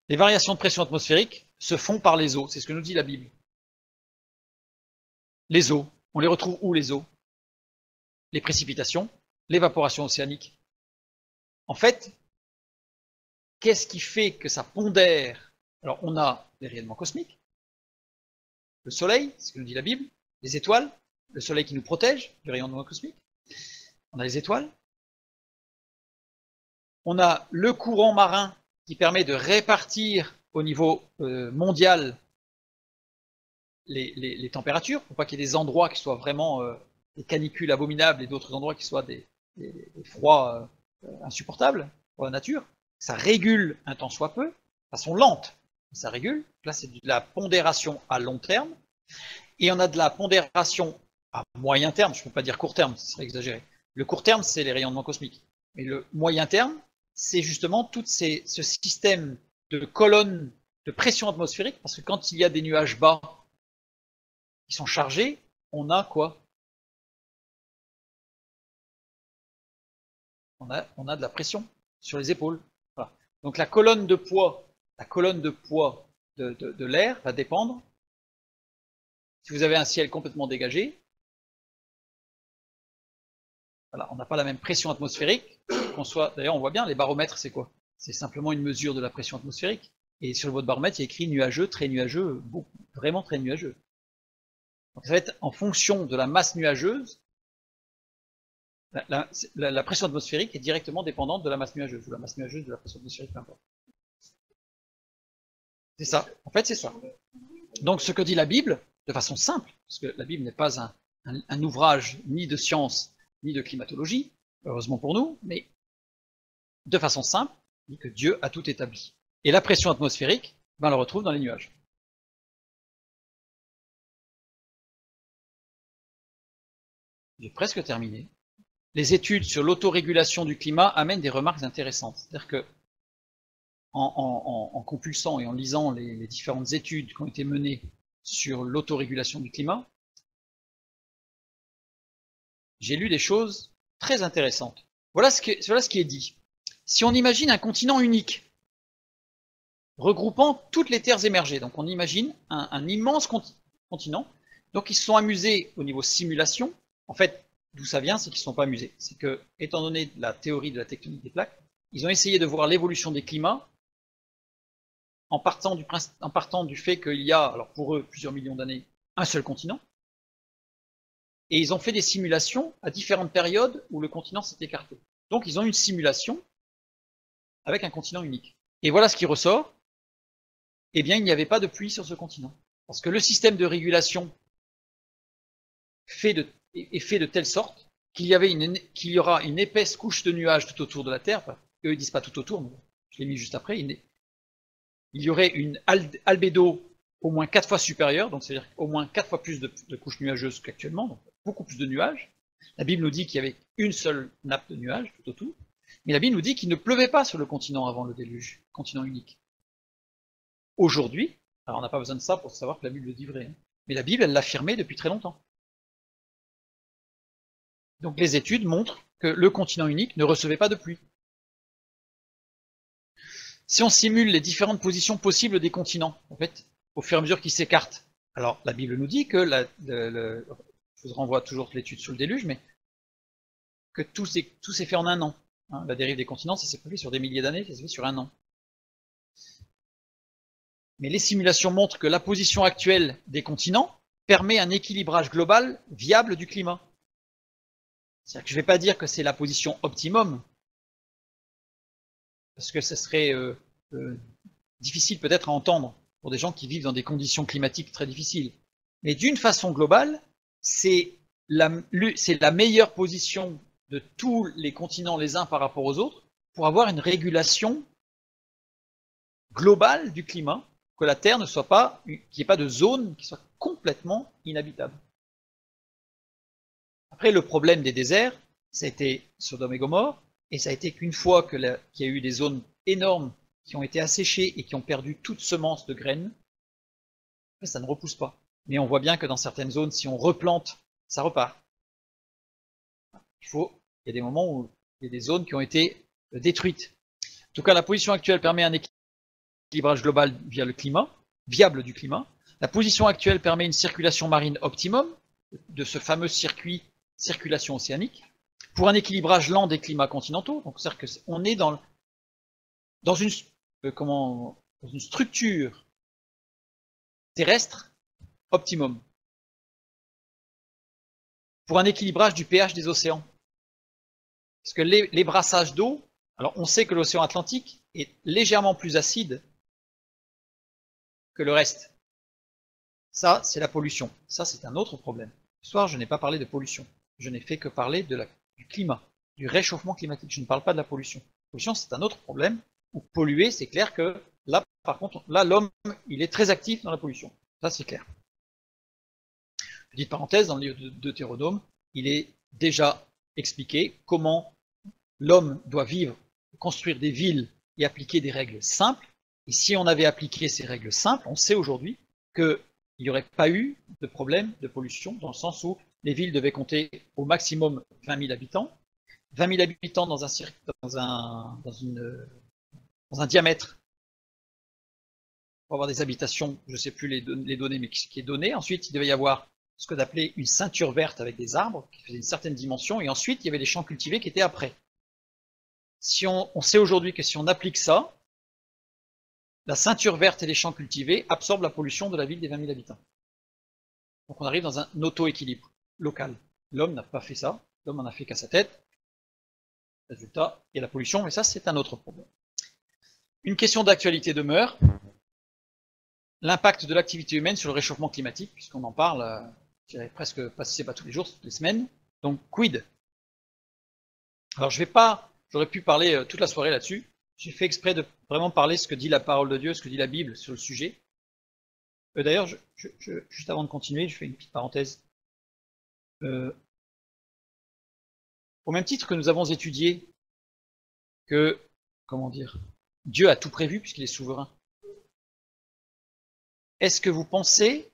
Les variations de pression atmosphérique se font par les eaux, c'est ce que nous dit la Bible. Les eaux, on les retrouve où les eaux? Les précipitations, l'évaporation océanique. En fait, qu'est-ce qui fait que ça pondère? Alors, on a les rayonnements cosmiques, le soleil, c'est ce que nous dit la Bible, les étoiles, le soleil qui nous protège du rayonnement cosmique, on a les étoiles, on a le courant marin qui permet de répartir au niveau mondial les températures, pour pas qu'il y ait des endroits qui soient vraiment des canicules abominables et d'autres endroits qui soient des froids insupportables pour la nature. Ça régule un tant soit peu, de façon lente, ça régule. Là, c'est de la pondération à long terme. Et on a de la pondération à moyen terme, je ne peux pas dire court terme, ce serait exagéré. Le court terme, c'est les rayonnements cosmiques. Mais le moyen terme, c'est justement tout ce système de colonnes de pression atmosphérique, parce que quand il y a des nuages bas qui sont chargés, on a quoi? On a de la pression sur les épaules. Voilà. Donc la colonne de poids de l'air va dépendre. Si vous avez un ciel complètement dégagé, voilà, on n'a pas la même pression atmosphérique. D'ailleurs, on voit bien, les baromètres, c'est quoi? C'est simplement une mesure de la pression atmosphérique. Et sur votre baromètre, il y a écrit nuageux, très nuageux, vraiment très nuageux. Donc ça va être en fonction de la masse nuageuse. La pression atmosphérique est directement dépendante de la masse nuageuse, ou la masse nuageuse de la pression atmosphérique, peu importe. C'est ça, en fait c'est ça. Donc ce que dit la Bible, de façon simple, parce que la Bible n'est pas un ouvrage ni de science, ni de climatologie, heureusement pour nous, mais de façon simple, dit que Dieu a tout établi. Et la pression atmosphérique, ben, on la retrouve dans les nuages. J'ai presque terminé. Les études sur l'autorégulation du climat amènent des remarques intéressantes. C'est-à-dire que, en compulsant et en lisant les différentes études qui ont été menées sur l'autorégulation du climat, j'ai lu des choses très intéressantes. Voilà ce qui est dit. Si on imagine un continent unique, regroupant toutes les terres émergées, donc on imagine un immense continent, donc ils se sont amusés au niveau simulation. En fait, d'où ça vient, c'est qu'ils ne se sont pas amusés. C'est que, étant donné la théorie de la tectonique des plaques, ils ont essayé de voir l'évolution des climats en partant du fait qu'il y a, alors pour eux, plusieurs millions d'années, un seul continent. Et ils ont fait des simulations à différentes périodes où le continent s'est écarté. Donc ils ont une simulation avec un continent unique. Et voilà ce qui ressort. Eh bien, il n'y avait pas de pluie sur ce continent. Parce que le système de régulation est fait de telle sorte qu'il y aura une épaisse couche de nuages tout autour de la Terre. Enfin, eux, ils disent pas tout autour, mais je l'ai mis juste après. Il y aurait une albédo au moins 4 fois supérieure, donc c'est-à-dire au moins 4 fois plus de couches nuageuses qu'actuellement, donc beaucoup plus de nuages. La Bible nous dit qu'il y avait une seule nappe de nuages tout autour, mais la Bible nous dit qu'il ne pleuvait pas sur le continent avant le déluge, continent unique. Aujourd'hui, alors on n'a pas besoin de ça pour savoir que la Bible le dit vrai, hein, mais la Bible, elle l'affirmait depuis très longtemps. Donc les études montrent que le continent unique ne recevait pas de pluie. Si on simule les différentes positions possibles des continents, en fait, au fur et à mesure qu'ils s'écartent, alors la Bible nous dit que, je vous renvoie toujours l'étude sur le déluge, mais que tout s'est fait en un an. Hein, la dérive des continents, ça s'est pas fait sur des milliers d'années, ça s'est fait sur un an. Mais les simulations montrent que la position actuelle des continents permet un équilibrage global viable du climat. C'est-à-dire que je ne vais pas dire que c'est la position optimum, parce que ce serait difficile peut-être à entendre pour des gens qui vivent dans des conditions climatiques très difficiles. Mais d'une façon globale, c'est la meilleure position de tous les continents les uns par rapport aux autres pour avoir une régulation globale du climat, que la Terre ne soit pas, qu'il n'y ait pas de zone qui soit complètement inhabitable. Après, le problème des déserts, ça a été Sodome et Gomorrhe, et ça a été qu'une fois qu'il y a eu des zones énormes qui ont été asséchées et qui ont perdu toute semence de graines, ça ne repousse pas. Mais on voit bien que dans certaines zones, si on replante, ça repart. il y a des moments où il y a des zones qui ont été détruites. En tout cas, la position actuelle permet un équilibrage global viable du climat. La position actuelle permet une circulation marine optimum de ce fameux circuit circulation océanique pour un équilibrage lent des climats continentaux. Donc, c'est-à-dire qu'on est dans une structure terrestre optimum pour un équilibrage du pH des océans. Parce que les brassages d'eau, alors on sait que l'océan Atlantique est légèrement plus acide que le reste. Ça, c'est la pollution. Ça, c'est un autre problème. Ce soir, je n'ai pas parlé de pollution. Je n'ai fait que parler du climat, du réchauffement climatique. Je ne parle pas de la pollution. La pollution, c'est un autre problème. Ou polluer, c'est clair que là, par contre, là, l'homme, il est très actif dans la pollution. Ça, c'est clair. Petite parenthèse, dans le livre de Deutéronome, il est déjà expliqué comment l'homme doit vivre, construire des villes et appliquer des règles simples. Et si on avait appliqué ces règles simples, on sait aujourd'hui qu'il n'y aurait pas eu de problème de pollution, dans le sens où les villes devaient compter au maximum 20 000 habitants. 20 000 habitants dans un diamètre pour avoir des habitations, je ne sais plus les données, mais qui est donné. Ensuite, il devait y avoir ce qu'on appelait une ceinture verte avec des arbres qui faisaient une certaine dimension, et ensuite, il y avait les champs cultivés qui étaient après. Si on sait aujourd'hui que si on applique ça, la ceinture verte et les champs cultivés absorbent la pollution de la ville des 20 000 habitants. Donc on arrive dans un auto-équilibre local. L'homme n'a pas fait ça, l'homme en a fait qu'à sa tête. Résultat, il y a la pollution, mais ça c'est un autre problème. Une question d'actualité demeure. L'impact de l'activité humaine sur le réchauffement climatique, puisqu'on en parle, je dirais presque, pas si c'est pas tous les jours, toutes les semaines. Donc, quid? Alors, j'aurais pu parler toute la soirée là-dessus. J'ai fait exprès de vraiment parler ce que dit la parole de Dieu, ce que dit la Bible sur le sujet. D'ailleurs, juste avant de continuer, je fais une petite parenthèse. Au même titre que nous avons étudié que, comment dire, Dieu a tout prévu puisqu'il est souverain. Est-ce que vous pensez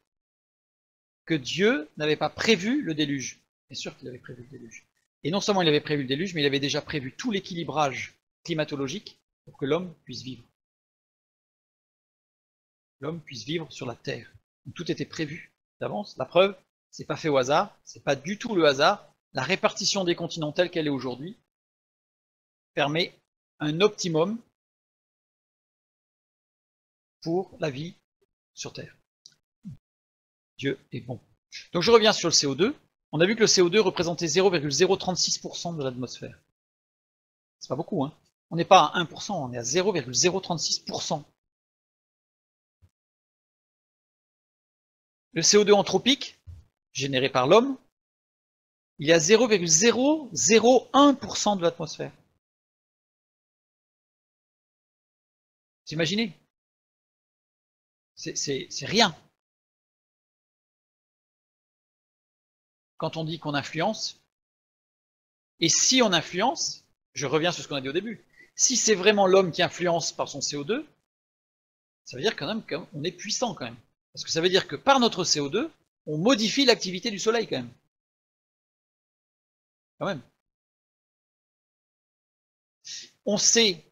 que Dieu n'avait pas prévu le déluge? Bien sûr qu'il avait prévu le déluge. Et non seulement il avait prévu le déluge, mais il avait déjà prévu tout l'équilibrage climatologique pour que l'homme puisse vivre. L'homme puisse vivre sur la terre. Donc, tout était prévu d'avance. La preuve, c'est pas fait au hasard, c'est pas du tout le hasard. La répartition des continents telle qu'elle est aujourd'hui permet un optimum pour la vie sur Terre. Dieu est bon. Donc je reviens sur le CO2. On a vu que le CO2 représentait 0,036% de l'atmosphère. C'est pas beaucoup, hein. On n'est pas à 1%, on est à 0,036%. Le CO2 anthropique, généré par l'homme, il est à 0,001% de l'atmosphère. Vous imaginez? C'est rien. Quand on dit qu'on influence, et si on influence, je reviens sur ce qu'on a dit au début, si c'est vraiment l'homme qui influence par son CO2, ça veut dire quand même qu'on est puissant quand même. Parce que ça veut dire que par notre CO2, on modifie l'activité du Soleil quand même. Quand même. On sait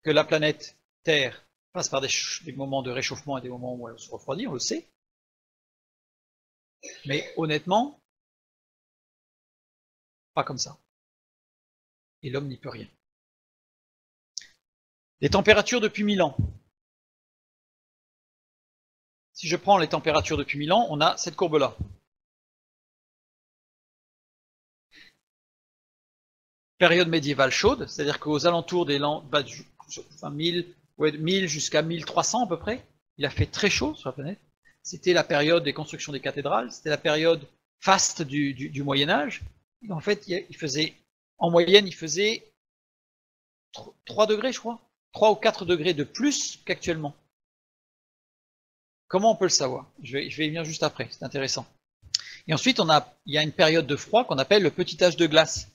que la planète Terre passe par des moments de réchauffement et des moments où elle se refroidit, on le sait. Mais honnêtement, pas comme ça. Et l'homme n'y peut rien. Les températures depuis 1000 ans. Si je prends les températures depuis 1000 ans, on a cette courbe-là. Période médiévale chaude, c'est-à-dire qu'aux alentours des 1000 jusqu'à 1300 à peu près, il a fait très chaud sur la planète. C'était la période des constructions des cathédrales, c'était la période faste du Moyen-Âge. En fait, en moyenne, il faisait 3 degrés, je crois. 3 ou 4 degrés de plus qu'actuellement. Comment on peut le savoir? Je vais y venir juste après, c'est intéressant. Et ensuite, il y a une période de froid qu'on appelle le petit âge de glace,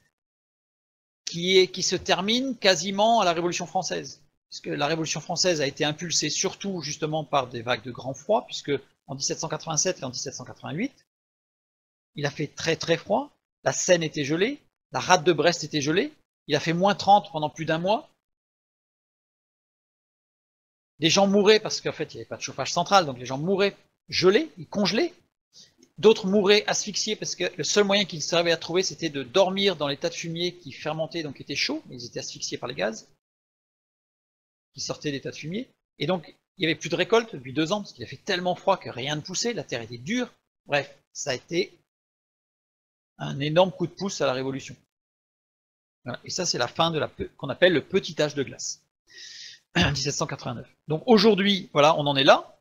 qui se termine quasiment à la Révolution française. Puisque la Révolution française a été impulsée surtout justement par des vagues de grand froid, puisque en 1787 et en 1788, il a fait très très froid, la Seine était gelée, La rade de Brest était gelée. Il a fait moins 30 pendant plus d'un mois. Les gens mouraient parce qu'en fait, il n'y avait pas de chauffage central, donc les gens mouraient gelés, congelés. D'autres mouraient asphyxiés parce que le seul moyen qu'ils servaient à trouver, c'était de dormir dans les tas de fumier qui fermentaient, donc étaient chauds, mais ils étaient asphyxiés par les gaz qui sortaient des tas de fumier. Et donc, il n'y avait plus de récolte depuis 2 ans, parce qu'il a fait tellement froid que rien ne poussait, la terre était dure. Bref, ça a été un énorme coup de pouce à la Révolution. Voilà. Et ça, c'est la fin de qu'on appelle le petit âge de glace. 1789. Donc aujourd'hui, voilà, on en est là.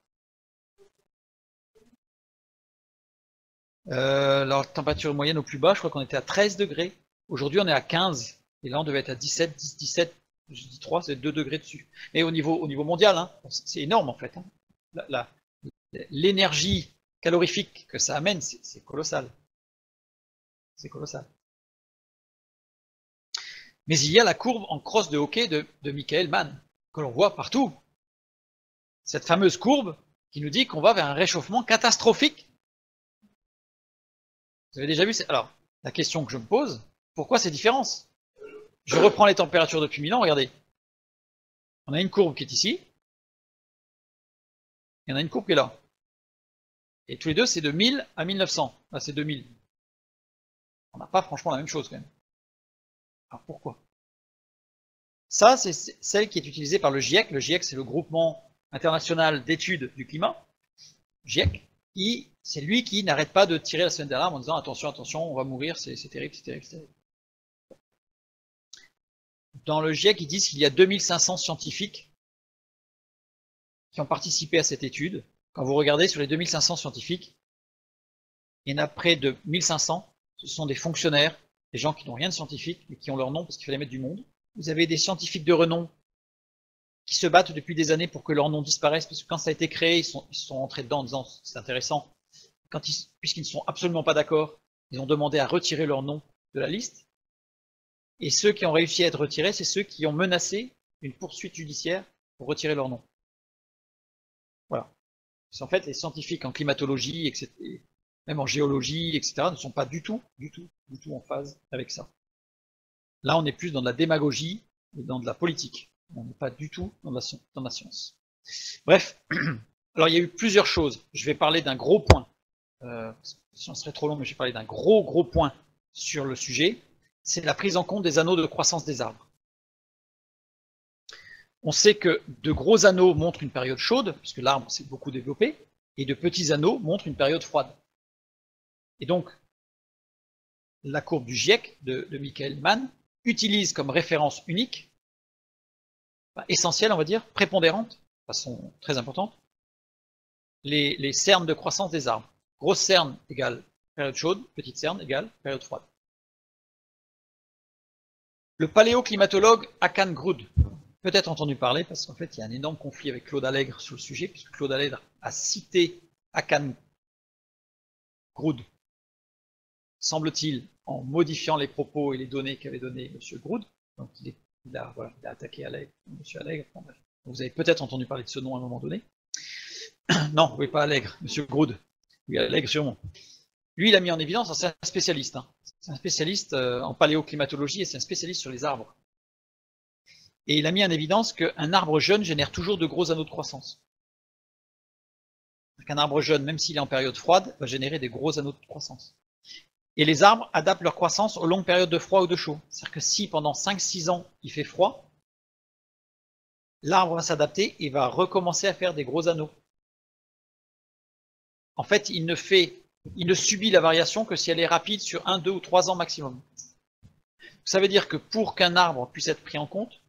La température moyenne au plus bas, je crois qu'on était à 13 degrés. Aujourd'hui, on est à 15. Et là, on devait être à 17, 10, 17. Je dis 3, c'est 2 degrés dessus. Mais au niveau mondial, hein, c'est énorme en fait. Hein. L'énergie calorifique que ça amène, c'est colossal. C'est colossal. Mais il y a la courbe en crosse de hockey de Michael Mann, que l'on voit partout. Cette fameuse courbe qui nous dit qu'on va vers un réchauffement catastrophique. Vous avez déjà vu? Alors, la question que je me pose, pourquoi ces différences? Je reprends les températures depuis 1000 ans, regardez. On a une courbe qui est ici, et on a une courbe qui est là. Et tous les deux, c'est de 1000 à 1900. Là, c'est 2000. On n'a pas franchement la même chose quand même. Alors pourquoi? Ça, c'est celle qui est utilisée par le GIEC. Le GIEC, c'est le groupement international d'études du climat. GIEC. C'est lui qui n'arrête pas de tirer la sonnette d'alarme en disant attention, attention, on va mourir, c'est terrible, c'est terrible, c'est terrible. Dans le GIEC, ils disent qu'il y a 2500 scientifiques qui ont participé à cette étude. Quand vous regardez sur les 2500 scientifiques, il y en a près de 1500, ce sont des fonctionnaires, des gens qui n'ont rien de scientifique, mais qui ont leur nom parce qu'il fallait mettre du monde. Vous avez des scientifiques de renom qui se battent depuis des années pour que leur nom disparaisse, parce que quand ça a été créé, ils sont rentrés dedans en disant c'est intéressant. Puisqu'ils ne sont absolument pas d'accord, ils ont demandé à retirer leur nom de la liste. Et ceux qui ont réussi à être retirés, c'est ceux qui ont menacé une poursuite judiciaire pour retirer leur nom. Voilà. Parce qu'en fait, les scientifiques en climatologie, etc., même en géologie, etc., ne sont pas du tout en phase avec ça. Là, on est plus dans de la démagogie et dans de la politique. On n'est pas du tout dans la science. Bref, alors il y a eu plusieurs choses. Je vais parler d'un gros point. Ça serait trop long, mais je vais parler d'un gros point sur le sujet. C'est la prise en compte des anneaux de croissance des arbres. On sait que de gros anneaux montrent une période chaude, puisque l'arbre s'est beaucoup développé, et de petits anneaux montrent une période froide. Et donc, la courbe du GIEC de Michael Mann utilise comme référence unique, essentielle, on va dire, prépondérante, de façon très importante, les cernes de croissance des arbres. Grosse cerne égale période chaude, petite cerne égale période froide. Le paléoclimatologue Hakan Grud, peut-être entendu parler, parce qu'en fait il y a un énorme conflit avec Claude Allègre sur le sujet, puisque Claude Allègre a cité Hakan Grud, semble-t-il, en modifiant les propos et les données qu'avait donné M. Grud. Donc il a attaqué Allègre, M. Allègre. Vous avez peut-être entendu parler de ce nom à un moment donné. Non, oui, pas Allègre, M. Grud. Oui, Allègre sûrement. Lui, il a mis en évidence, c'est un spécialiste. Hein. C'est un spécialiste en paléoclimatologie et c'est un spécialiste sur les arbres. Et il a mis en évidence qu'un arbre jeune génère toujours de gros anneaux de croissance. Un arbre jeune, même s'il est en période froide, va générer des gros anneaux de croissance. Et les arbres adaptent leur croissance aux longues périodes de froid ou de chaud. C'est-à-dire que si pendant 5-6 ans il fait froid, l'arbre va s'adapter et va recommencer à faire des gros anneaux. En fait, il ne subit la variation que si elle est rapide sur 1, 2 ou 3 ans maximum. Ça veut dire que pour qu'un arbre puisse être pris en compte,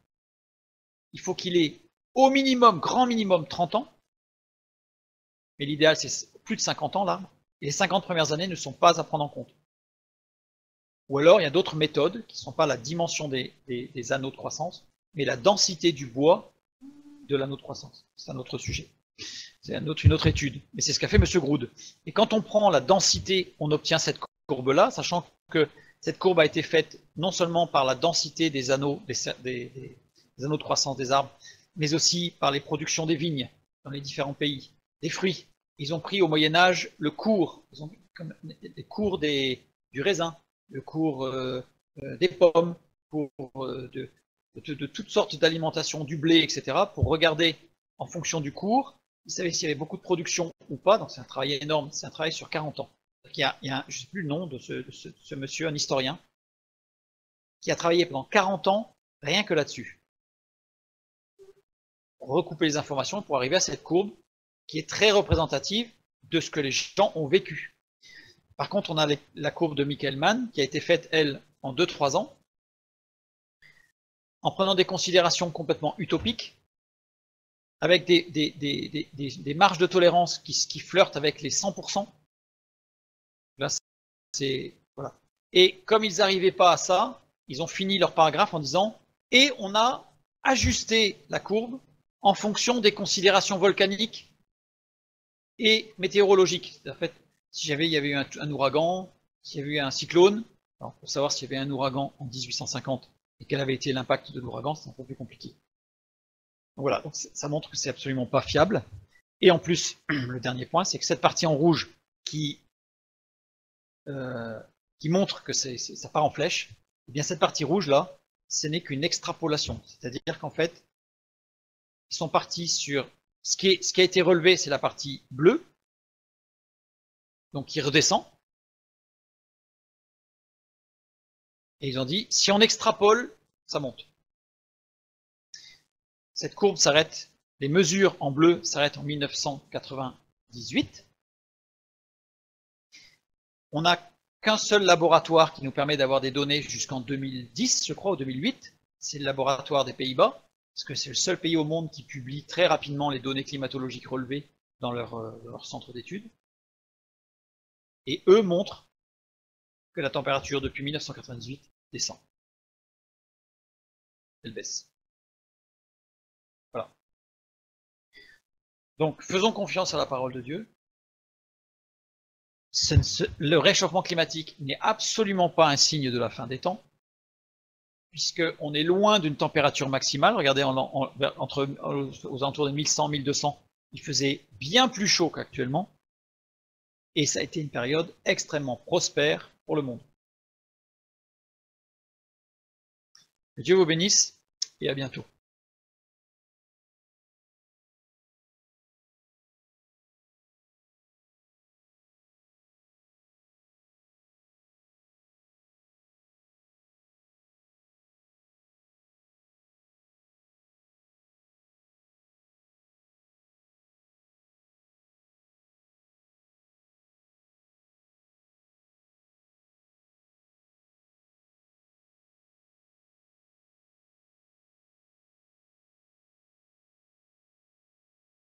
il faut qu'il ait au minimum, grand minimum, 30 ans. Mais l'idéal, c'est plus de 50 ans l'arbre. Et les 50 premières années ne sont pas à prendre en compte. Ou alors, il y a d'autres méthodes qui ne sont pas la dimension des anneaux de croissance, mais la densité du bois de l'anneau de croissance. C'est un autre sujet. C'est une autre étude. Mais c'est ce qu'a fait M. Grud. Et quand on prend la densité, on obtient cette courbe-là, sachant que cette courbe a été faite non seulement par la densité des anneaux, des anneaux de croissance des arbres, mais aussi par les productions des vignes dans les différents pays, des fruits. Ils ont pris au Moyen-Âge le cours, les cours du raisin, le cours des pommes, pour de toutes sortes d'alimentations, du blé, etc., pour regarder en fonction du cours. Il savait s'il y avait beaucoup de production ou pas, donc c'est un travail énorme, c'est un travail sur 40 ans. Je ne sais plus le nom de ce monsieur, un historien, qui a travaillé pendant 40 ans rien que là-dessus. Pour recouper les informations pour arriver à cette courbe qui est très représentative de ce que les gens ont vécu. Par contre, on a la courbe de Michael Mann qui a été faite, elle, en 2-3 ans, en prenant des considérations complètement utopiques, avec des marges de tolérance qui flirtent avec les 100%. Là, c'est voilà. Et comme ils n'arrivaient pas à ça, ils ont fini leur paragraphe en disant « Et on a ajusté la courbe en fonction des considérations volcaniques et météorologiques. » En fait, si il y avait eu un ouragan, s'il y avait eu un cyclone, alors pour savoir s'il y avait un ouragan en 1850 et quel avait été l'impact de l'ouragan, c'est un peu plus compliqué. Donc voilà, donc ça montre que c'est absolument pas fiable. Et en plus, le dernier point, c'est que cette partie en rouge qui montre que ça part en flèche, eh bien cette partie rouge là, ce n'est qu'une extrapolation. C'est-à-dire qu'en fait, ils sont partis sur ce qui a été relevé, c'est la partie bleue, donc qui redescend. Et ils ont dit, si on extrapole, ça monte. Cette courbe s'arrête, les mesures en bleu s'arrêtent en 1998. On n'a qu'un seul laboratoire qui nous permet d'avoir des données jusqu'en 2010, je crois, ou 2008. C'est le laboratoire des Pays-Bas, parce que c'est le seul pays au monde qui publie très rapidement les données climatologiques relevées dans leur centre d'études. Et eux montrent que la température depuis 1998 descend. Elle baisse. Voilà. Donc, faisons confiance à la parole de Dieu. Le réchauffement climatique n'est absolument pas un signe de la fin des temps, puisqu'on est loin d'une température maximale. Regardez, aux alentours de 1100, 1200, il faisait bien plus chaud qu'actuellement, et ça a été une période extrêmement prospère pour le monde. Que Dieu vous bénisse, et à bientôt.